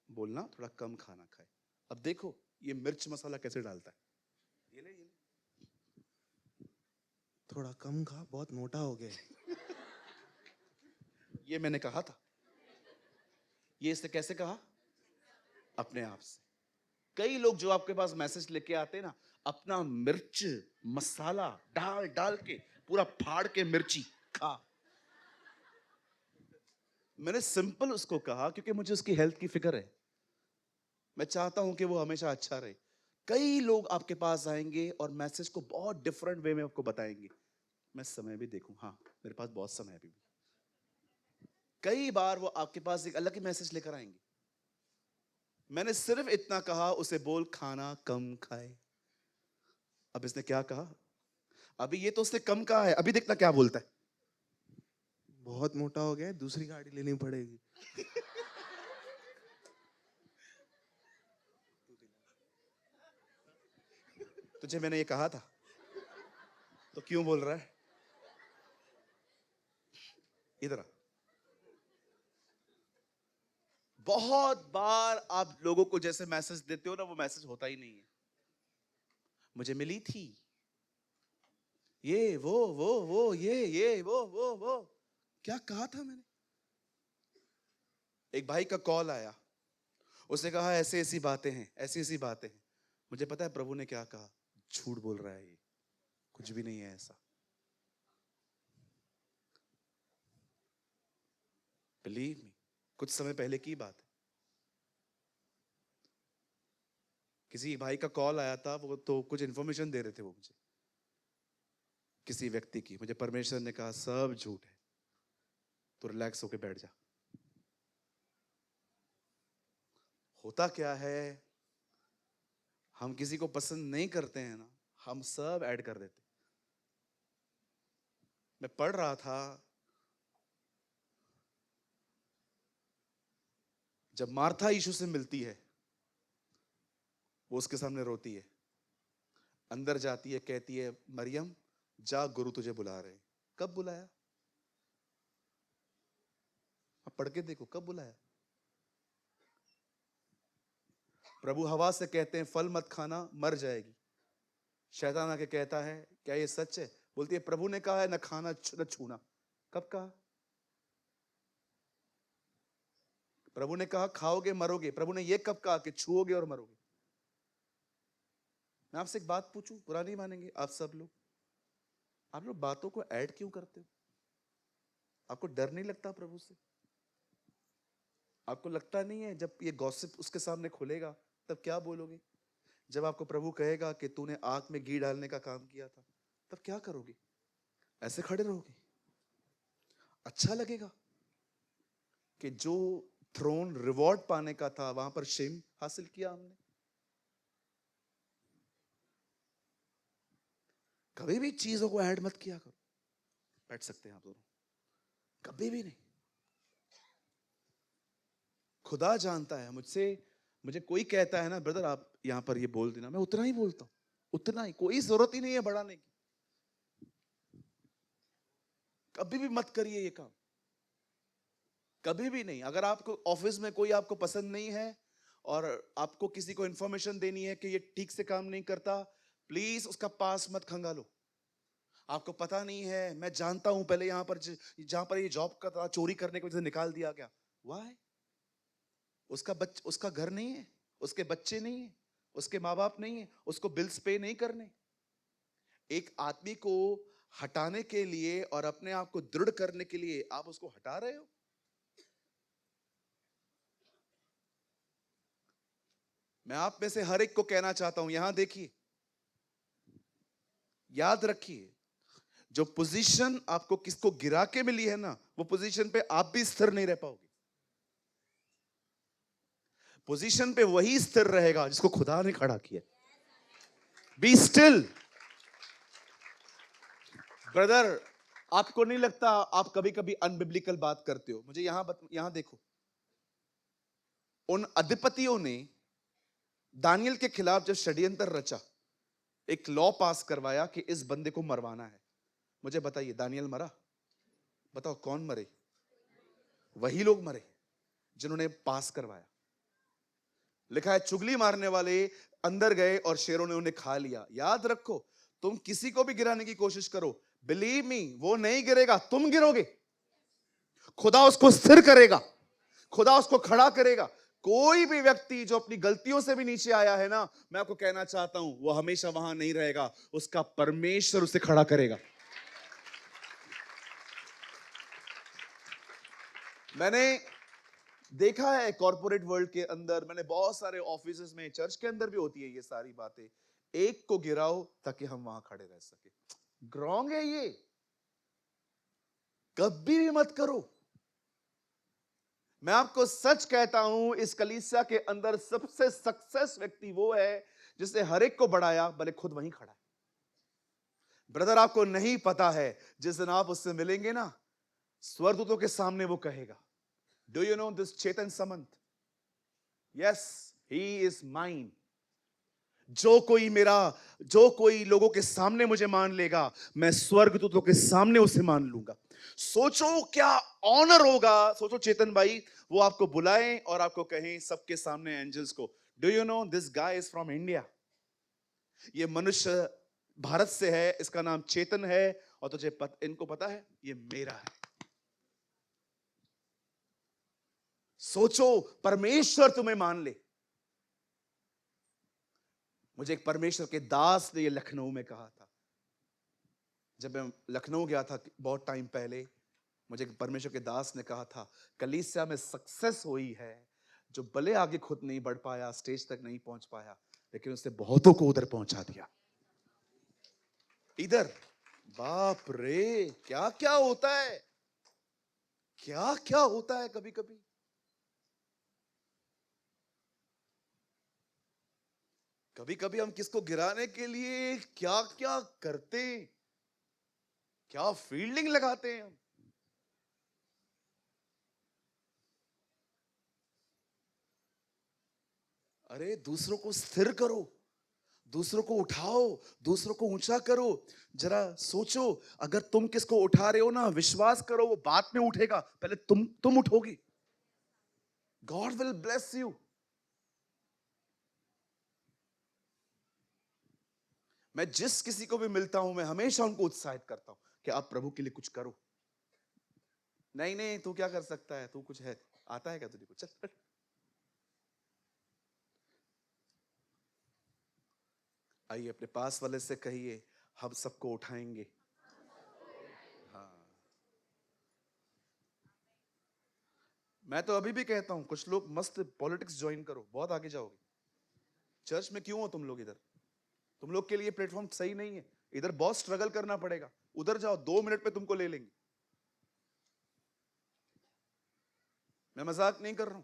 बोलना थोड़ा कम खाना खाए। अब देखो ये मिर्च मसाला कैसे डालता है। ये ले, ये ले।
थोड़ा कम खा, बहुत मोटा हो गया।
ये मैंने कहा था। ये इसने कैसे कहा? अपने आप से। कई लोग जो आपके पास मैसेज लेके आते हैं ना, अपना मिर्च मसाला डाल डाल के पूरा फाड़ के मिर्ची खा। मैंने सिंपल उसको कहा क्योंकि मुझे उसकी हेल्थ की फिक्र है। मैं चाहता हूं कि वो हमेशा अच्छा रहे। कई लोग आपके पास आएंगे और मैसेज को बहुत डिफरेंट वे में आपको बताएंगे। मैं समय भी देखूं, हाँ मेरे पास बहुत समय है अभी भी। कई बार वो आपके पास एक अलग ही मैसेज लेकर आएंगे। मैंने सिर्फ इतना कहा, उसे बोल खाना कम खाए। अब इसने क्या कहा? अभी ये तो उसने कम कहा है, अभी देखना क्या बोलता है।
बहुत मोटा हो गया, दूसरी गाड़ी लेनी पड़ेगी।
तुझे मैंने ये कहा था, तो क्यों बोल रहा है? इधर आ। बहुत बार आप लोगों को जैसे मैसेज देते हो ना, वो मैसेज होता ही नहीं है। मुझे मिली थी ये वो ये वो क्या कहा था मैंने? एक भाई का कॉल आया, उसने कहा ऐसे ऐसी बातें हैं, ऐसी ऐसी बातें हैं। मुझे पता है प्रभु ने क्या कहा। झूठ बोल रहा है ये, कुछ भी नहीं है ऐसा। बिलीव मी, कुछ समय पहले की बात है। किसी भाई का कॉल आया था, वो तो कुछ इंफॉर्मेशन दे रहे थे वो मुझे, किसी व्यक्ति की। मुझे परमेश्वर ने कहा सब झूठ है, तो रिलैक्स होके बैठ जा। होता क्या है, हम किसी को पसंद नहीं करते हैं ना, हम सब ऐड कर देते। मैं पढ़ रहा था, जब मार्था यीशु से मिलती है, वो उसके सामने रोती है, अंदर जाती है, कहती है मरियम जा, गुरु तुझे बुला रहे हैं। कब बुलाया? आप पढ़ के देखो, कब बुलाया? प्रभु हवा से कहते हैं फल मत खाना, मर जाएगी। शैतान आके कहता है क्या ये सच है? बोलती है प्रभु ने कहा है न खाना न छूना। कब कहा? प्रभु ने कहा खाओगे मरोगे। प्रभु ने ये कब कहा कि छूओगे और मरोगे? मैं आपसे एक बात पूछूं, बुरा नहीं मानेंगे आप सब लोग, आप लोग बातों को ऐड क्यों करते हो? आपको डर नहीं लगता प्रभु से? आपको लगता नहीं है जब ये गॉसिप उसके सामने खुलेगा तब क्या बोलोगे? जब आपको प्रभु कहेगा कि तूने आग में घी डालने का काम किया था, तब क्या करोगे? ऐसे खड़े रहोगे? अच्छा लगेगा कि जो थ्रोन रिवॉर्ड पाने का था वहां पर शेम हासिल किया हमने? कभी भी चीजों को ऐड मत किया करो। बैठ सकते हैं आप दोनों। कभी भी नहीं। खुदा जानता है मुझे कोई कहता है ना ब्रदर आप यहां पर ये बोल देना, मैं उतना ही बोलता हूं, उतना ही, कोई जरूरत ही नहीं है बढ़ाने की। कभी भी मत करिए ये काम, कभी भी नहीं। अगर आपको ऑफिस में कोई आपको पसंद नहीं है और आपको किसी को इंफॉर्मेशन देनी है कि ये ठीक से काम नहीं करता, प्लीज उसका पास मत खंगालो। आपको पता नहीं है, मैं जानता हूं पहले यहां पर जहां पर ये जॉब का था, चोरी करने की वजह से निकाल दिया गया। वाई? उसका घर नहीं है, उसके बच्चे नहीं है, उसके माँ बाप नहीं है, उसको बिल्स पे नहीं करने। एक आदमी को हटाने के लिए और अपने आप को दृढ़ करने के लिए आप उसको हटा रहे हो। मैं आप में से हर एक को कहना चाहता हूं, यहां देखिए, याद रखिए, जो पोजीशन आपको किसको गिरा के मिली है ना, वो पोजीशन पे आप भी स्थिर नहीं रह पाओगे। पोजीशन पे वही स्थिर रहेगा जिसको खुदा ने खड़ा किया। Be still. ब्रदर, आपको नहीं लगता आप कभी कभी अनबिब्लिकल बात करते हो? मुझे यहां देखो, उन अधिपतियों ने दानियल के खिलाफ जब षड्यंत्र रचा, एक लॉ पास करवाया कि इस बंदे को मरवाना है। मुझे बताइए, दानियल मरा? बताओ कौन मरे? वही लोग मरे जिन्होंने पास करवाया। लिखा है चुगली मारने वाले अंदर गए और शेरों ने उन्हें खा लिया। याद रखो, तुम किसी को भी गिराने की कोशिश करो, बिलीव मी, वो नहीं गिरेगा, तुम गिरोगे। खुदा उसको स्थिर करेगा, खुदा उसको खड़ा करेगा। कोई भी व्यक्ति जो अपनी गलतियों से भी नीचे आया है ना, मैं आपको कहना चाहता हूं, वो हमेशा वहां नहीं रहेगा, उसका परमेश्वर उसे खड़ा करेगा। मैंने देखा है कॉर्पोरेट वर्ल्ड के अंदर, मैंने बहुत सारे ऑफिसेस में, चर्च के अंदर भी होती है ये सारी बातें। एक को गिराओ ताकि हम वहां खड़े रह सके। रॉन्ग है ये, कभी भी मत करो। मैं आपको सच कहता हूं, इस कलीसिया के अंदर सबसे सक्सेस व्यक्ति वो है जिसने हर एक को बढ़ाया, भले खुद वहीं खड़ा है। ब्रदर, आपको नहीं पता है, जिस दिन आप उससे मिलेंगे ना, स्वर्गदूतों के सामने वो कहेगा, do you know this Chetan Samant? Yes, he is mine. जो कोई लोगों के सामने मुझे मान लेगा, मैं स्वर्गदूतों के सामने उसे मान लूंगा। सोचो क्या ऑनर होगा। सोचो चेतन भाई, वो आपको बुलाएं और आपको कहें सबके सामने, एंजल्स को, do you know this guy is from India? ये मनुष्य भारत से है, इसका नाम चेतन है, और तुझे इनको पता है ये मेरा है। सोचो, परमेश्वर तुम्हें मान ले। मुझे एक परमेश्वर के दास ने ये लखनऊ में कहा था। जब मैं लखनऊ गया था बहुत टाइम पहले, मुझे एक परमेश्वर के दास ने कहा था, कलीसिया में सक्सेस हुई है जो भले आगे खुद नहीं बढ़ पाया, स्टेज तक नहीं पहुंच पाया, लेकिन उसने बहुतों को उधर पहुंचा दिया। इधर बाप रे, क्या क्या होता है, क्या क्या होता है कभी कभी। कभी कभी हम किसको गिराने के लिए क्या क्या करते, क्या फील्डिंग लगाते हैं हम। अरे दूसरों को स्थिर करो, दूसरों को उठाओ, दूसरों को ऊंचा करो। जरा सोचो, अगर तुम किसको उठा रहे हो ना, विश्वास करो वो बाद में उठेगा, पहले तुम उठोगे। God will bless you. मैं जिस किसी को भी मिलता हूं, मैं हमेशा उनको उत्साहित करता हूं कि आप प्रभु के लिए कुछ करो। नहीं नहीं, तू क्या कर सकता है, तू कुछ है, आता है क्या तुझे कुछ, चल। आइए अपने पास वाले से कहिए, हम सबको उठाएंगे। हाँ, मैं तो अभी भी कहता हूं, कुछ लोग मस्त पॉलिटिक्स ज्वाइन करो, बहुत आगे जाओगे। चर्च में क्यों हो तुम लोग इधर? तुम लोग के लिए प्लेटफॉर्म सही नहीं है, इधर बहुत स्ट्रगल करना पड़ेगा। उधर जाओ, 2 मिनट पे तुमको ले लेंगे। मैं मजाक नहीं कर रहा हूं,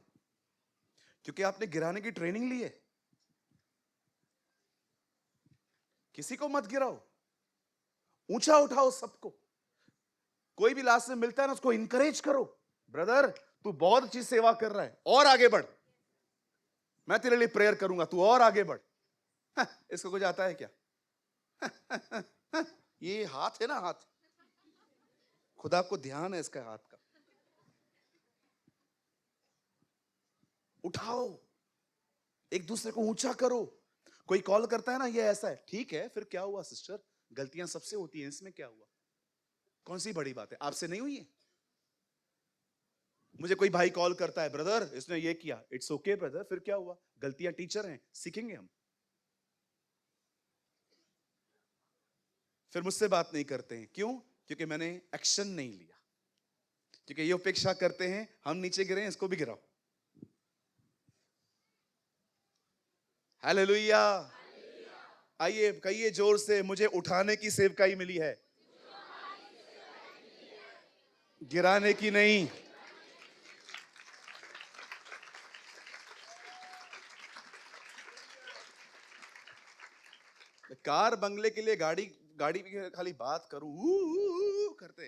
क्योंकि आपने गिराने की ट्रेनिंग ली है। किसी को मत गिराओ, ऊंचा उठाओ सबको। कोई भी लास्ट में मिलता है ना, उसको इंकरेज करो, ब्रदर तू बहुत अच्छी सेवा कर रहा है, और आगे बढ़, मैं तेरे लिए प्रेयर करूंगा, तू और आगे बढ़। इसको कुछ आता है क्या? ये हाथ है ना, हाथ, खुदा को ध्यान है इसका हाथ का। उठाओ, एक दूसरे को ऊंचा करो। कोई कॉल करता है ना, ये ऐसा है, ठीक है, फिर क्या हुआ सिस्टर, गलतियां सबसे होती हैं, इसमें क्या हुआ, कौन सी बड़ी बात है, आपसे नहीं हुई है? मुझे कोई भाई कॉल करता है, ब्रदर इसने ये किया, इट्स ओके ब्रदर, फिर क्या हुआ, गलतियां टीचर हैं, सीखेंगे हम। फिर मुझसे बात नहीं करते हैं, क्यों? क्योंकि मैंने एक्शन नहीं लिया, क्योंकि ये अपेक्षा करते हैं हम नीचे गिरे, इसको भी गिराओ। हालेलुया। आइए कहिए जोर से, मुझे उठाने की सेवकाई मिली है, गिराने की नहीं। कार बंगले के लिए गाड़ी गाड़ी की खाली बात करूं, करते,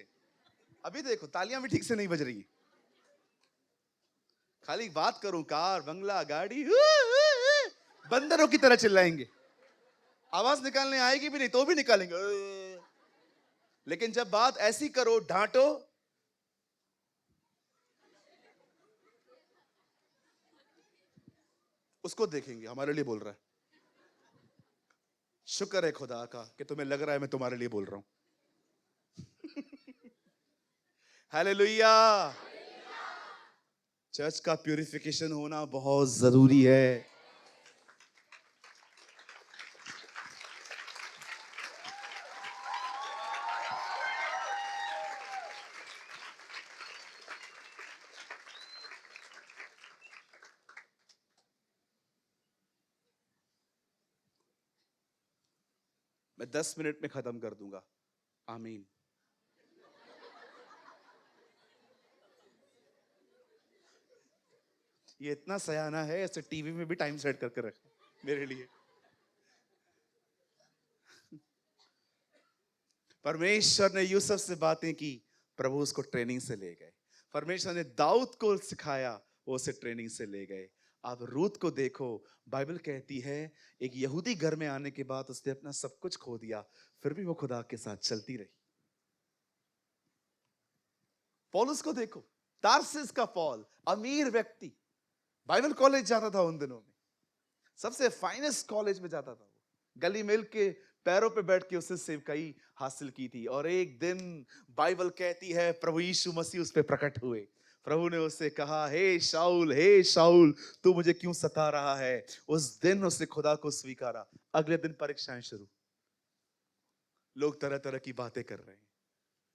अभी देखो तालियां भी ठीक से नहीं बज रही, खाली बात करूं, कार बंगला गाड़ी, बंदरों की तरह चिल्लाएंगे, आवाज निकालने आएगी भी नहीं तो भी निकालेंगे। लेकिन जब बात ऐसी करो, डांटो, उसको देखेंगे हमारे लिए बोल रहा है। शुक्र है खुदा का कि तुम्हें लग रहा है मैं तुम्हारे लिए बोल रहा हूं। हालेलुया। चर्च का प्यूरिफिकेशन होना बहुत जरूरी है। मैं 10 मिनट में खत्म कर दूंगा, आमीन। ये इतना सयाना है, ऐसे टीवी में भी टाइम सेट करके रखा मेरे लिए। परमेश्वर ने यूसुफ से बातें की, प्रभु उसको ट्रेनिंग से ले गए। परमेश्वर ने दाऊद को सिखाया, वो उसे ट्रेनिंग से ले गए। आप रूत को देखो, बाइबल कहती है एक यहूदी घर में आने के बाद उसने अपना सब कुछ खो दिया, फिर भी वो खुदा के साथ चलती रही। पौलुस को देखो, तार्सिस का पौल, अमीर व्यक्ति, बाइबल कॉलेज जाता था उन दिनों में, सबसे फाइनेस्ट कॉलेज में जाता था वो, गली मिल के पैरों पे बैठ के उसने सेवकाई हासिल की थी। और एक दिन बाइबल कहती है प्रभु यीशु मसीह उस पे प्रकट हुए। प्रभु ने उससे कहा, हे शाऊल तू मुझे क्यों सता रहा है। उस दिन उसने खुदा को स्वीकारा। अगले दिन परीक्षाएं शुरू, लोग तरह तरह की बातें कर रहे हैं,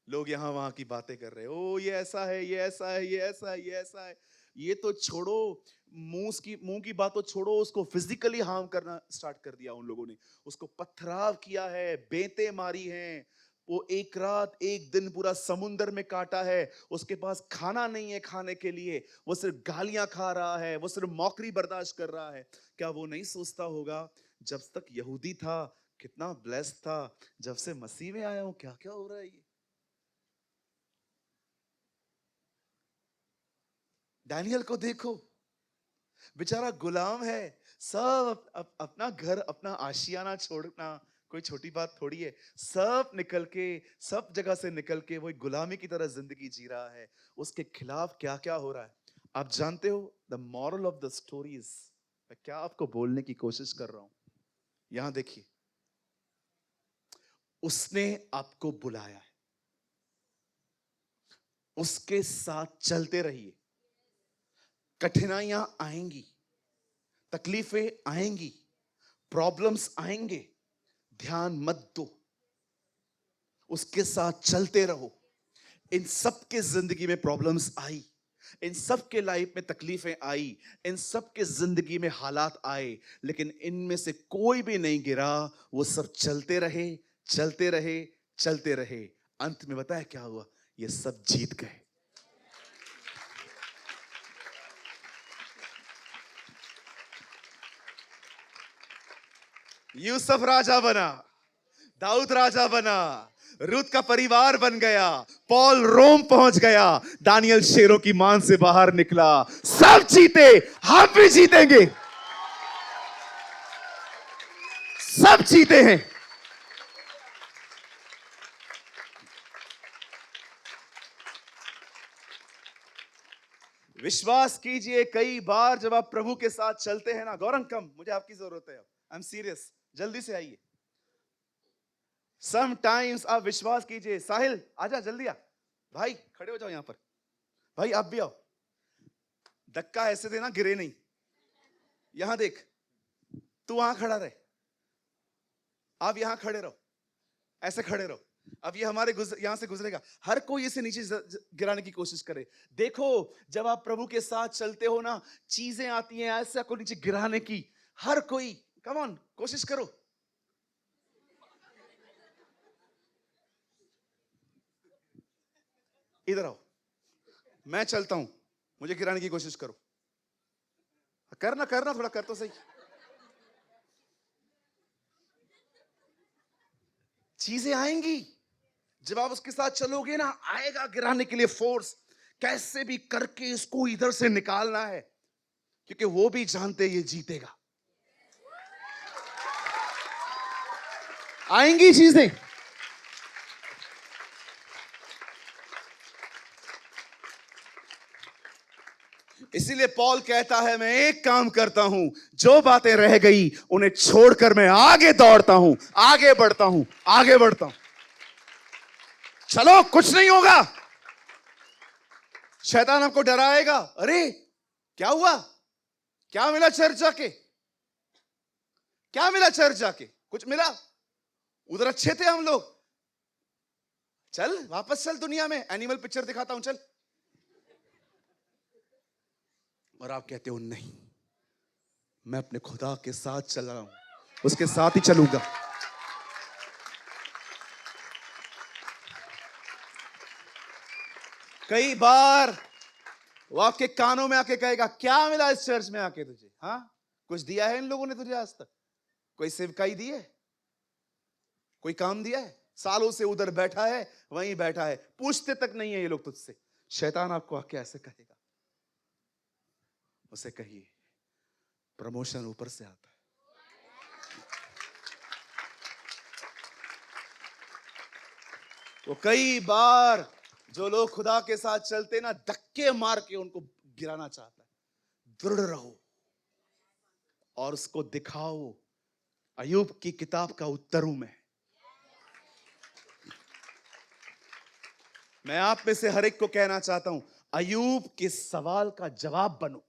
लोग यहां वहां की बातें कर रहे हैं, ओ ये ऐसा है, ये ऐसा है, ये ऐसा है, ये ऐसा है। ये तो छोड़ो, मुंह की बात तो छोड़ो, उसको फिजिकली हार्म करना स्टार्ट कर दिया उन लोगों ने। उसको पथराव किया है, बेंतें मारी हैं, वो एक रात एक दिन पूरा समुंदर में काटा है। उसके पास खाना नहीं है खाने के लिए, वो सिर्फ गालियां खा रहा है, वो सिर्फ मौकरी बर्दाश्त कर रहा है। क्या वो नहीं सोचता होगा जब तक यहूदी था कितना ब्लेस्ड था, जब से मसीह में आया हूं क्या क्या हो रहा है ये। डैनियल को देखो, बेचारा गुलाम है, सब अपना घर अपना आशियाना छोड़ना कोई छोटी बात थोड़ी है। सब निकल के, सब जगह से निकल के वो एक गुलामी की तरह जिंदगी जी रहा है। उसके खिलाफ क्या क्या हो रहा है आप जानते हो। The moral of the stories, मैं क्या आपको बोलने की कोशिश कर रहा हूं, यहां देखिए। उसने आपको बुलाया है, उसके साथ चलते रहिए। कठिनाइयां आएंगी, तकलीफें आएंगी, प्रॉब्लम्स आएंगे, ध्यान मत दो, उसके साथ चलते रहो। इन सब के जिंदगी में प्रॉब्लम्स आई, इन सब के लाइफ में तकलीफें आई, इन सब के जिंदगी में हालात आए, लेकिन इनमें से कोई भी नहीं गिरा। वो सब चलते रहे, चलते रहे, चलते रहे। अंत में बताया क्या हुआ, ये सब जीत गए। यूसुफ राजा बना, दाऊद राजा बना, रूत का परिवार बन गया, पॉल रोम पहुंच गया, दानियल शेरों की मान से बाहर निकला। सब जीते, हम भी जीतेंगे। सब जीते हैं। विश्वास कीजिए, कई बार जब आप प्रभु के साथ चलते हैं ना, गौरंग कम, मुझे आपकी जरूरत है, आई एम सीरियस, जल्दी से आइए। समटाइम्स आप विश्वास कीजिए, साहिल आजा जल्दी आ, भाई खड़े हो जाओ यहां पर, भाई आप भी आओ। धक्का ऐसे देना गिरे नहीं, यहां देख, तू वहां खड़ा रहे, आप यहां खड़े रहो, ऐसे खड़े रहो। अब ये हमारे यहां से गुजरेगा, हर कोई इसे नीचे गिराने की कोशिश करे। देखो जब आप प्रभु के साथ चलते हो ना, चीजें आती हैं ऐसे आपको नीचे गिराने की। हर कोई, कम ऑन, कोशिश करो। इधर आओ, मैं चलता हूं, मुझे गिराने की कोशिश करो। करना करना थोड़ा कर तो सही। चीजें आएंगी, जब आप उसके साथ चलोगे ना, आएगा गिराने के लिए फोर्स। कैसे भी करके इसको इधर से निकालना है, क्योंकि वो भी जानते ये जीतेगा। आएंगी चीजें। इसीलिए पॉल कहता है, मैं एक काम करता हूं, जो बातें रह गई उन्हें छोड़कर मैं आगे दौड़ता हूं, आगे बढ़ता हूं, आगे बढ़ता हूं। चलो कुछ नहीं होगा। शैतान आपको डराएगा, अरे क्या हुआ, क्या मिला चर्च जाके, क्या मिला चर्च जाके, कुछ मिला, उधर अच्छे थे हम लोग, चल वापस चल दुनिया में, एनिमल पिक्चर दिखाता हूं चल। और आप कहते हो नहीं, मैं अपने खुदा के साथ चल रहा हूं, उसके साथ ही चलूंगा। कई बार वो आपके कानों में आके कहेगा, क्या मिला इस चर्च में आके तुझे, हाँ कुछ दिया है इन लोगों ने तुझे आज तक, कोई सेवकाई दी है, कोई काम दिया है, सालों से उधर बैठा है, वहीं बैठा है, पूछते तक नहीं है ये लोग तुझसे। शैतान आपको आके ऐसे कहेगा, उसे कहिए प्रमोशन ऊपर से आता है। वो कई बार जो लोग खुदा के साथ चलते ना, धक्के मार के उनको गिराना चाहता है। दृढ़ रहो और उसको दिखाओ। अय्यूब की किताब का उत्तर हूं मैं आप में से हर एक को कहना चाहता हूं, अय्यूब के सवाल का जवाब बनो।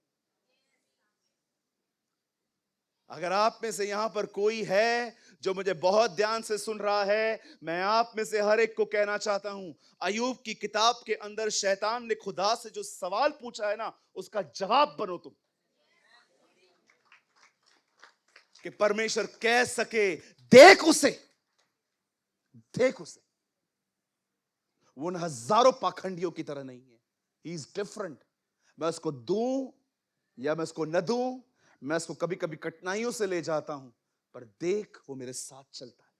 अगर आप में से यहां पर कोई है जो मुझे बहुत ध्यान से सुन रहा है, मैं आप में से हर एक को कहना चाहता हूं, अय्यूब की किताब के अंदर शैतान ने खुदा से जो सवाल पूछा है ना, उसका जवाब बनो तुम, कि परमेश्वर कह सके, देख उसे, देख उसे। वो उन हजारों पाखंडियों की तरह नहीं है, ही इज डिफरेंट। मैं उसको दूं या मैं उसको न दूं, मैं उसको कभी कभी कठिनाइयों से ले जाता हूं, पर देख वो मेरे साथ चलता है।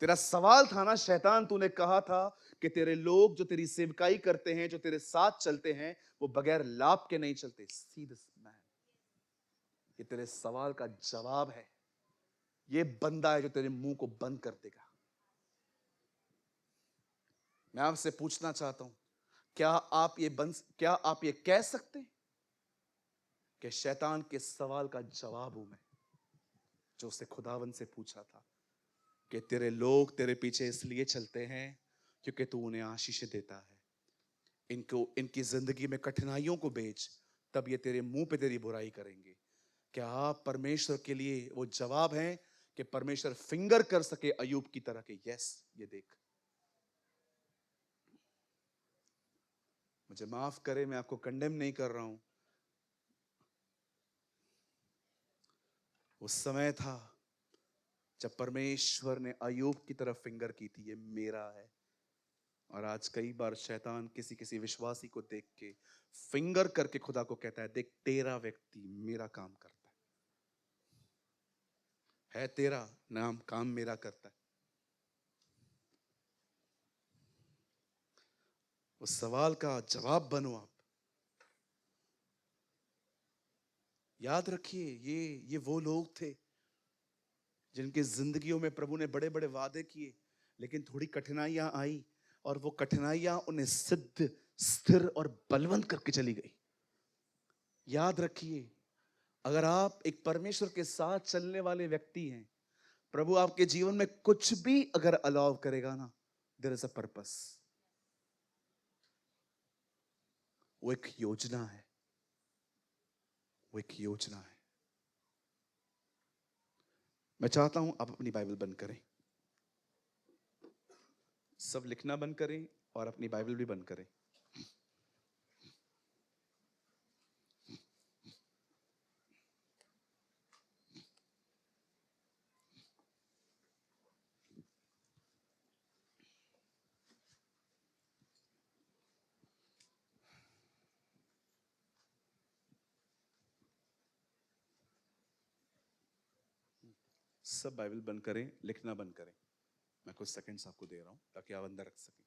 तेरा सवाल था ना शैतान, तूने कहा था कि तेरे लोग जो तेरी सेवकाई करते हैं, जो तेरे साथ चलते हैं, वो बगैर लाभ के नहीं चलते। सी दिस मैन, ये तेरे सवाल का जवाब है। ये बंदा है जो तेरे मुंह को बंद कर देगा। मैं आपसे पूछना चाहता हूं, क्या आप ये कह सकते हैं कि शैतान के सवाल का जवाब हूं मैं, जो उसने खुदावन से पूछा था कि तेरे लोग तेरे पीछे इसलिए चलते हैं क्योंकि तू उन्हें आशीष देता है। इनको इनकी जिंदगी में कठिनाइयों को बेच, तब ये तेरे मुंह पे तेरी बुराई करेंगे। क्या आप परमेश्वर के लिए वो जवाब हैं कि परमेश्वर फिंगर कर सके अयूब की तरह के? यस, ये देख। मुझे माफ करे, मैं आपको कंडेम नहीं कर रहा हूं। उस समय था जब परमेश्वर ने अयूब की तरफ फिंगर की थी, ये मेरा है। और आज कई बार शैतान किसी किसी विश्वासी को देख के फिंगर करके खुदा को कहता है, देख तेरा व्यक्ति मेरा काम करता है तेरा नाम काम मेरा करता है। उस सवाल का जवाब बनो आप। याद रखिए, ये वो लोग थे जिनकी जिंदगियों में प्रभु ने बड़े बड़े वादे किए, लेकिन थोड़ी कठिनाइयां आई और वो कठिनाइयां उन्हें सिद्ध, स्थिर और बलवंत करके चली गई। याद रखिए, अगर आप एक परमेश्वर के साथ चलने वाले व्यक्ति हैं, प्रभु आपके जीवन में कुछ भी अगर अलाउ करेगा ना, देयर इज अ पर्पस। वो एक योजना है, वो एक योजना है। मैं चाहता हूं आप अपनी बाइबल बंद करें, सब लिखना बंद करें और अपनी बाइबल भी बंद करें। सब बाइबल बंद करें, लिखना बंद करें। मैं कुछ सेकंड्स आपको दे रहा हूं ताकि आप अंदर रख सकें।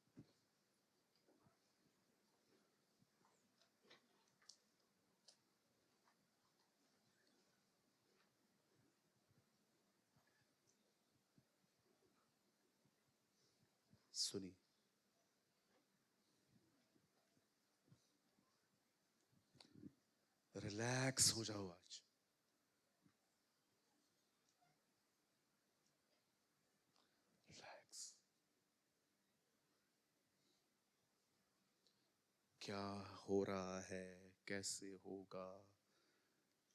सुनिए, रिलैक्स हो जाओ आज। रिलैक्स। क्या हो रहा है, कैसे होगा,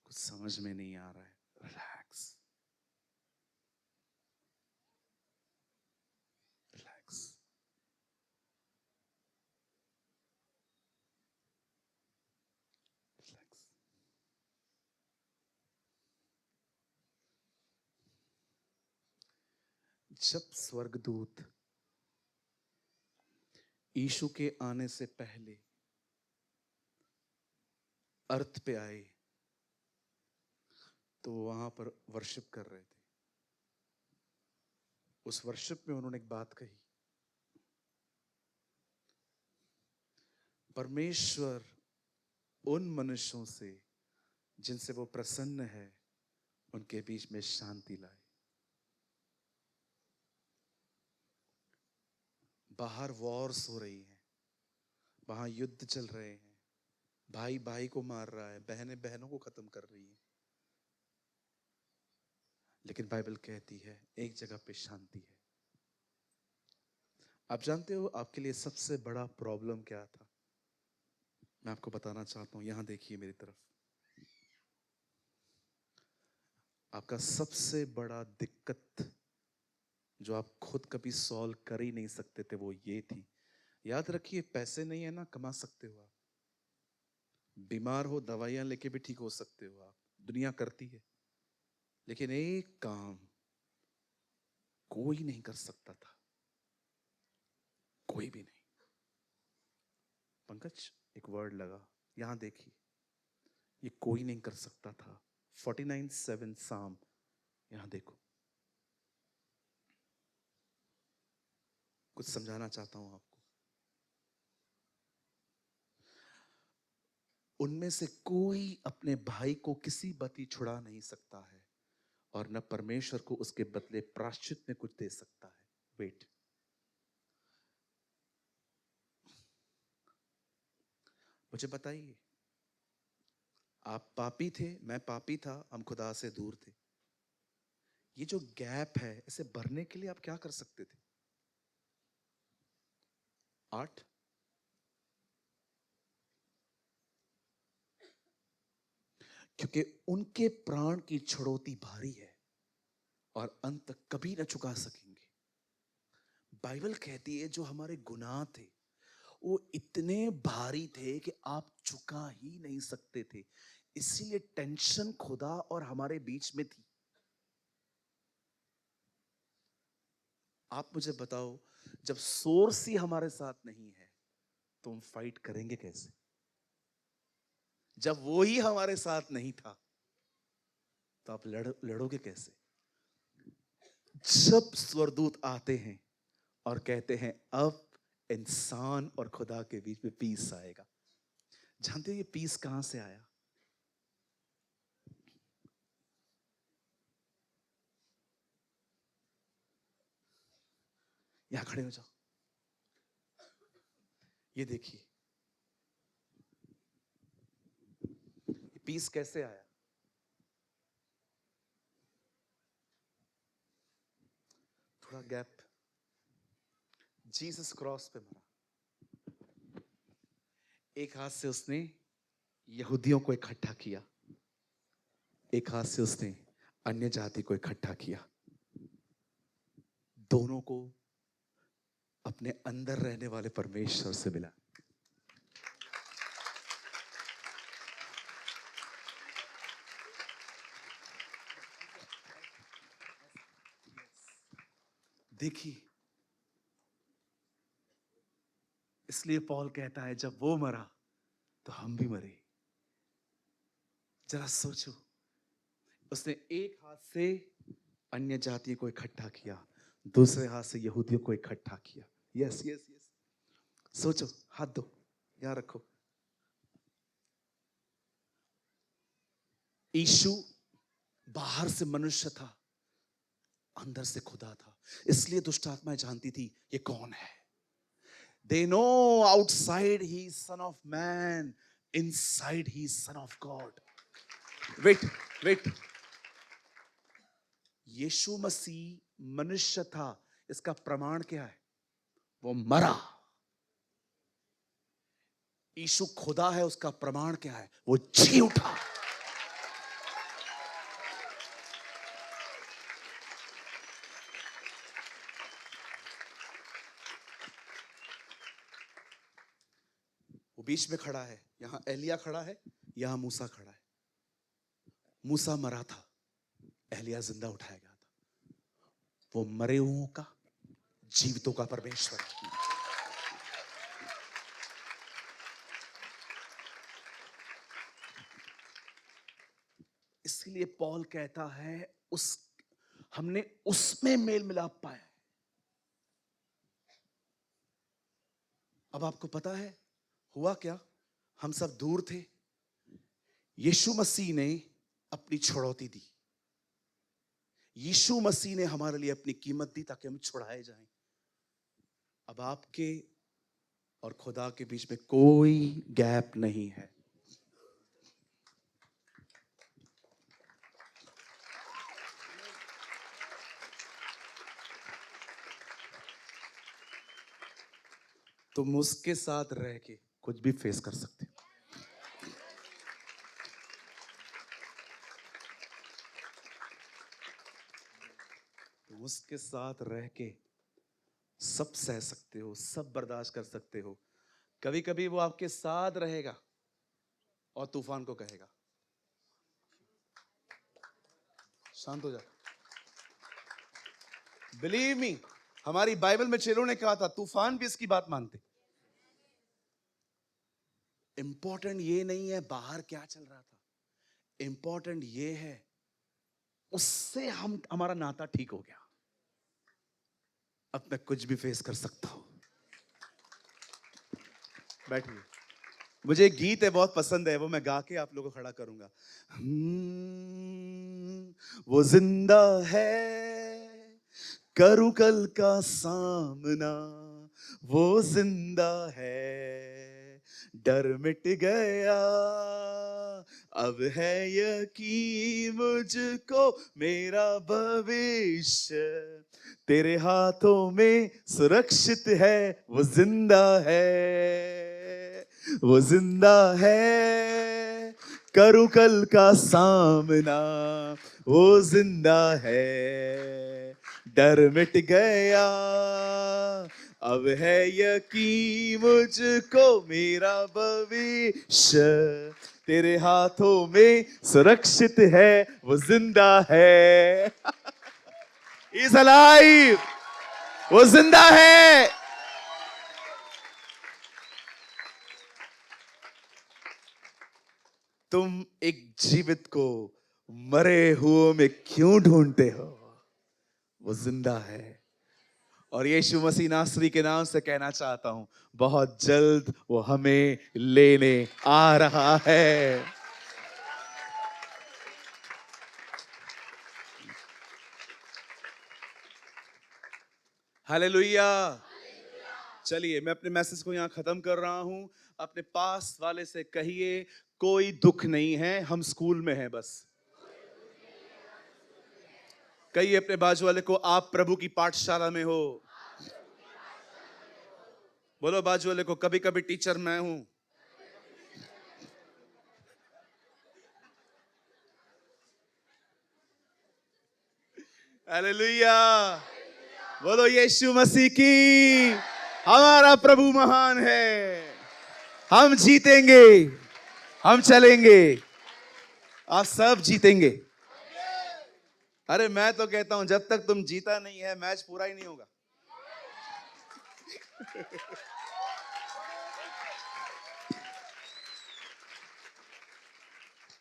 कुछ समझ में नहीं आ रहा है। Relax, relax. रिलैक्स। जब स्वर्गदूत यीशु के आने से पहले अर्थ पे आए, तो वहां पर वर्शिप कर रहे थे। उस वर्शिप में उन्होंने एक बात कही, परमेश्वर उन मनुष्यों से जिनसे वो प्रसन्न है, उनके बीच में शांति लाए। बाहर वॉर्स हो रही हैं, वहां युद्ध चल रहे हैं, भाई भाई को मार रहा है, बहनें बहनों को खत्म कर रही हैं, लेकिन बाइबल कहती है एक जगह पे शांति है। आप जानते हो आपके लिए सबसे बड़ा प्रॉब्लम क्या था? मैं आपको बताना चाहता हूं, यहां देखिए मेरी तरफ। आपका सबसे बड़ा दिक्कत जो आप खुद कभी सॉल्व कर ही नहीं सकते थे, वो ये थी। याद रखिए, पैसे नहीं है ना, कमा सकते हो आप। बीमार हो, दवाइयां लेके भी ठीक हो सकते हो आप, दुनिया करती है। लेकिन एक काम कोई नहीं कर सकता था, कोई भी नहीं। पंकज, एक वर्ड लगा, यहां देखिए, ये कोई नहीं कर सकता था। 49:7 साम, यहां देखो, कुछ समझाना चाहता हूं आपको। उनमें से कोई अपने भाई को किसी बत्ती छुड़ा नहीं सकता है और न परमेश्वर को उसके बदले प्रायश्चित में कुछ दे सकता है। वेट, मुझे बताइए, आप पापी थे, मैं पापी था, हम खुदा से दूर थे। ये जो गैप है, इसे भरने के लिए आप क्या कर सकते थे? 8, क्योंकि उनके प्राण की छुड़ौती भारी है और अंत तक कभी ना चुका सकेंगे। बाइबल कहती है जो हमारे गुनाह थे वो इतने भारी थे कि आप चुका ही नहीं सकते थे, इसीलिए टेंशन खुदा और हमारे बीच में थी। आप मुझे बताओ, जब सोर्स ही हमारे साथ नहीं है तो हम फाइट करेंगे कैसे? जब वो ही हमारे साथ नहीं था तो आप लड़ोगे कैसे? जब स्वर्गदूत आते हैं और कहते हैं अब इंसान और खुदा के बीच में पीस आएगा, जानते हो ये पीस कहां से आया? यहां खड़े हो जाओ, ये देखिए पीस कैसे आया। थोड़ा गैप। जीसस क्रॉस पे मरा, एक हाथ से उसने यहूदियों को इकट्ठा किया, एक हाथ से उसने अन्य जाति को इकट्ठा किया, दोनों को अपने अंदर रहने वाले परमेश्वर से मिला। देखिए, इसलिए पौल कहता है जब वो मरा तो हम भी मरे। जरा सोचो, उसने एक हाथ से अन्य जातियों को इकट्ठा किया, दूसरे हाथ से यहूदियों को इकट्ठा किया। यस यस यस, सोचो, हाथ दो, यहां रखो। यीशु बाहर से मनुष्य था, अंदर से खुदा था, इसलिए दुष्ट आत्माएं जानती थी ये कौन है। They know outside he is son of man, inside he is son of God. Wait, wait. यीशु मसीह मनुष्य था, इसका प्रमाण क्या है? वो मरा। यीशु खुदा है, उसका प्रमाण क्या है? वो जी उठा। वो बीच में खड़ा है, यहां एलिया खड़ा है, यहां मूसा खड़ा है। मूसा मरा था, एलिया जिंदा उठाया गया था। वो मरे हुओं का, जीवितों का परमेश्वर है। इसलिए पौल कहता है उस हमने उसमें मेल मिलाप पाया। अब आपको पता है हुआ क्या? हम सब दूर थे, यीशु मसीह ने अपनी छुड़ौती दी, यीशु मसीह ने हमारे लिए अपनी कीमत दी ताकि हम छुड़ाए जाएं। अब आपके और खुदा के बीच में कोई गैप नहीं है। तुम उसके साथ रह के कुछ भी फेस कर सकते हो। तुम उसके साथ रह के सब सह सकते हो, सब बर्दाश्त कर सकते हो। कभी कभी वो आपके साथ रहेगा और तूफान को कहेगा शांत हो जा। बिलीव मी, हमारी बाइबल में चेलों ने कहा था तूफान भी इसकी बात मानते। इंपॉर्टेंट ये नहीं है बाहर क्या चल रहा था, इंपॉर्टेंट ये है उससे हमारा नाता ठीक हो गया। अब मैं कुछ भी फेस कर सकता हूं। बैठिए। मुझे एक गीत है, बहुत पसंद है, वो मैं गा के आप लोगों को खड़ा करूंगा। वो जिंदा है, करूं कल का सामना, वो जिंदा है, डर मिट गया, अब है यकीन मुझको, मेरा भविष्य तेरे हाथों में सुरक्षित है, वो जिंदा है, वो जिंदा है, करूं कल का सामना, वो जिंदा है, डर मिट गया, अब है यकीन मुझको, मेरा भविष्य तेरे हाथों में सुरक्षित है, वो जिंदा है। He's alive! वो जिंदा है। तुम एक जीवित को मरे हुए में क्यों ढूंढते हो? वो जिंदा है। और यीशु मसीह नासरी के नाम से कहना चाहता हूं, बहुत जल्द वो हमें लेने आ रहा है। हालेलुया। चलिए, मैं अपने मैसेज को यहां खत्म कर रहा हूं। अपने पास वाले से कहिए, कोई दुख नहीं है, हम स्कूल में हैं बस। कहिए अपने बाजू वाले को, आप प्रभु की पाठशाला में हो। बोलो बाजू वाले को, कभी कभी टीचर मैं हूं। हालेलुया। बोलो यीशु मसीह की, हमारा प्रभु महान है। हम जीतेंगे, हम चलेंगे, आप सब जीतेंगे। अरे मैं तो कहता हूं, जब तक तुम जीता नहीं है, मैच पूरा ही नहीं होगा।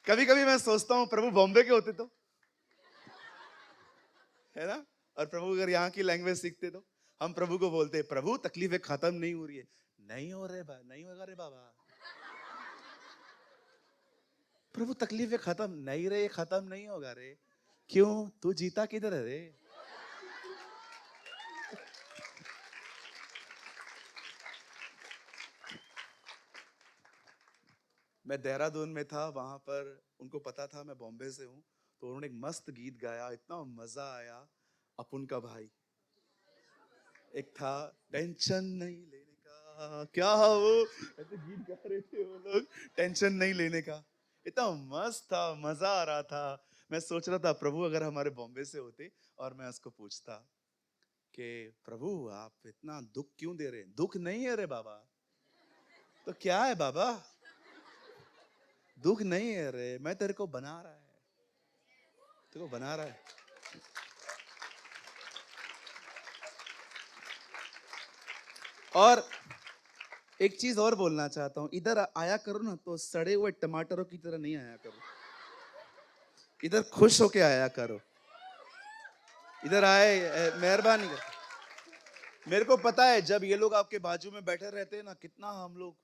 कभी कभी मैं सोचता हूं, प्रभु बॉम्बे के होते तो, है ना? और प्रभु अगर यहाँ की लैंग्वेज सीखते तो हम प्रभु को बोलते, प्रभु तकलीफें खत्म नहीं हो रही है। नहीं हो रहे बा, नहीं होगा रे बाबा। प्रभु तकलीफें खत्म नहीं रहे, खत्म नहीं होगा रे। क्यों? तू जीता किधर है रे? मैं देहरादून में था, वहां पर उनको पता था मैं बॉम्बे से हूं, तो उन्होंने एक मस्त गीत गाया, इतना मजा आया। अपुन का भाई एक था, टेंशन नहीं लेने का, क्या वो ऐसे गीत गा रहे थे वो लोग, टेंशन नहीं लेने का। इतना मस्त था, मजा आ रहा था। मैं सोच रहा था, प्रभु अगर हमारे बॉम्बे से होते और मैं उसको पूछता कि प्रभु आप इतना दुख क्यों दे रहे हैं? दुख नहीं है रे बाबा। तो क्या है बाबा? दुख नहीं है रे, मैं तेरे को बना रहा है, तेरे को बना रहा है। और एक चीज और बोलना चाहता हूं, इधर आया करो ना तो सड़े हुए टमाटरों की तरह नहीं आया करो, इधर खुश होके आया करो। इधर आए, मेहरबानी कर। मेरे को पता है, जब ये लोग आपके बाजू में बैठे रहते हैं ना, कितना हम लोग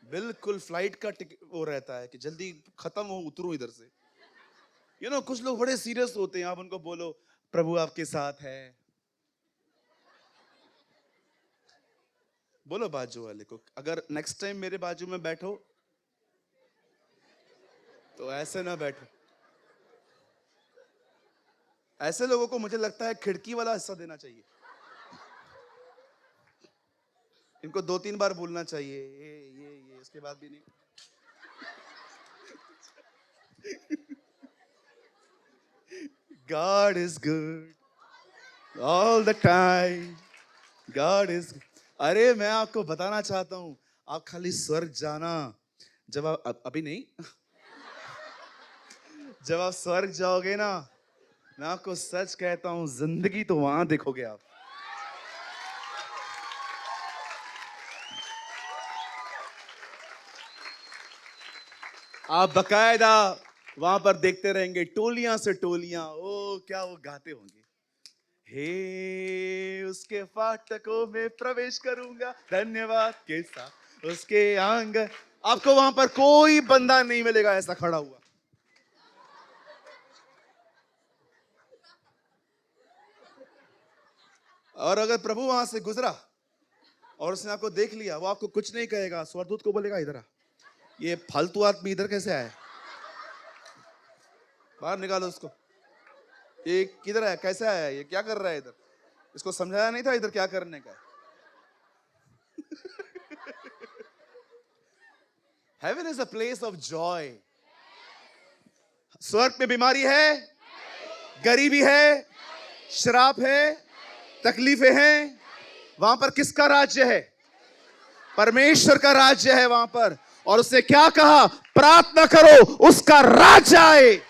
बिल्कुल फ्लाइट का वो रहता है कि जल्दी खत्म हो, उतरूं इधर से। कुछ लोग बड़े सीरियस होते हैं, आप उनको बोलो प्रभु आपके साथ है। बोलो बाजू वाले को, अगर नेक्स्ट टाइम मेरे बाजू में बैठो तो ऐसे ना बैठो। ऐसे लोगों को मुझे लगता है खिड़की वाला हिस्सा देना चाहिए। इनको 2-3 बार बोलना चाहिए, ये इसके बाद भी नहीं। God is good all the time. God is good. अरे मैं आपको बताना चाहता हूं, आप खाली स्वर्ग जाना, जब आप अभी नहीं, जब आप स्वर्ग जाओगे ना, मैं आपको सच कहता हूं, जिंदगी तो वहां देखोगे आप। आप बकायदा वहां पर देखते रहेंगे टोलियां से टोलियां, ओ क्या वो गाते होंगे, हे उसके फाटकों में प्रवेश करूंगा धन्यवाद के साथ उसके आंगन। आपको वहां पर कोई बंदा नहीं मिलेगा ऐसा खड़ा हुआ। और अगर प्रभु वहां से गुजरा और उसने आपको देख लिया, वो आपको कुछ नहीं कहेगा, स्वर्गदूत को बोलेगा इधर आ, ये फालतू आदमी इधर कैसे आया, बाहर निकालो उसको, ये किधर आया, कैसे आया, ये क्या कर रहा है इधर, इसको समझाया नहीं था इधर क्या करने का। Heaven is a place of Joy. स्वर्ग में बीमारी है, गरीबी है, श्राप है, तकलीफें हैं, वहां पर किसका राज्य है? परमेश्वर का राज्य है वहां पर। और उसने क्या कहा? प्रार्थना करो उसका राज्य आए।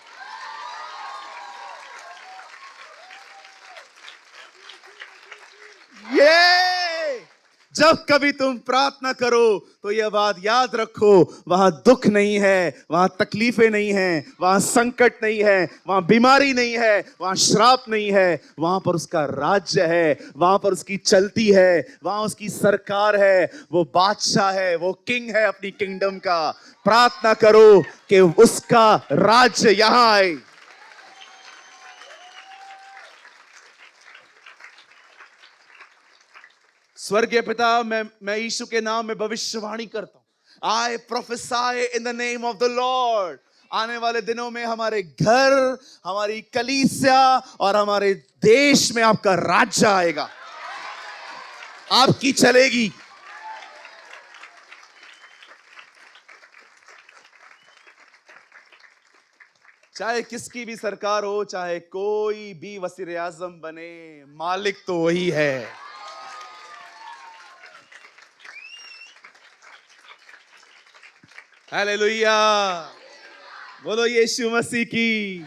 ये जब कभी तुम प्रार्थना करो तो यह बात याद रखो, वहां दुख नहीं है, वहां तकलीफें नहीं है, वहां संकट नहीं है, वहां बीमारी नहीं है, वहां श्राप नहीं है, वहां पर उसका राज्य है, वहां पर उसकी चलती है, वहां उसकी सरकार है, वो बादशाह है, वो किंग है अपनी किंगडम का। प्रार्थना करो कि उसका राज्य यहां आए। स्वर्गीय पिता, मैं यीशु के नाम में भविष्यवाणी करता हूं। I prophesy in the name of the Lord. आने वाले दिनों में हमारे घर, हमारी कलीसिया और हमारे देश में आपका राज्य आएगा, आपकी चलेगी। चाहे किसकी भी सरकार हो, चाहे कोई भी वज़ीर आज़म बने, मालिक तो वही है। हालेलुया, बोलो यीशु मसीह की।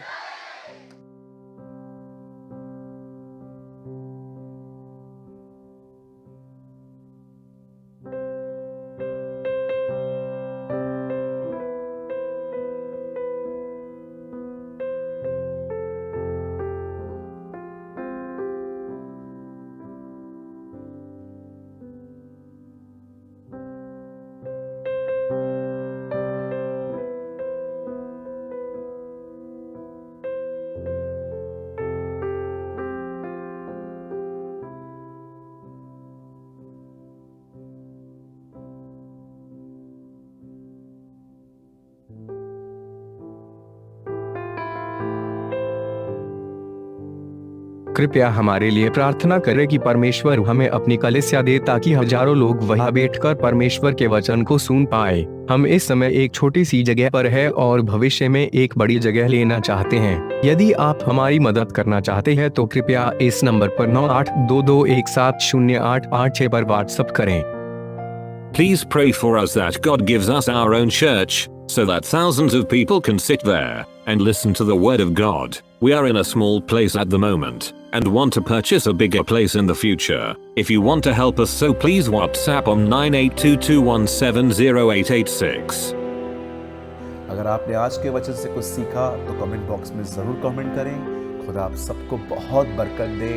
कृपया हमारे लिए प्रार्थना करें कि परमेश्वर हमें अपनी कलीसिया दे ताकि हजारों लोग वहां बैठकर परमेश्वर के वचन को सुन पाए। हम इस समय एक छोटी सी जगह पर है और भविष्य में एक बड़ी जगह लेना चाहते हैं। यदि आप हमारी मदद करना चाहते हैं तो कृपया इस नंबर पर 9822170886 पर व्हाट्सएप करें।
Please pray for us that God gives us our own church, so that thousands of people can sit there and listen to the word of God. We are in a small place at the moment and want to purchase a bigger place in the future. If you want to help us, so please WhatsApp on 9822170886.
अगर आपने आज के वचन से कुछ सीखा तो comment box में जरूर कमेंट करें। खुदा आप सबको बहुत बरकत दे।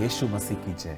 यीशु मसीह की जय।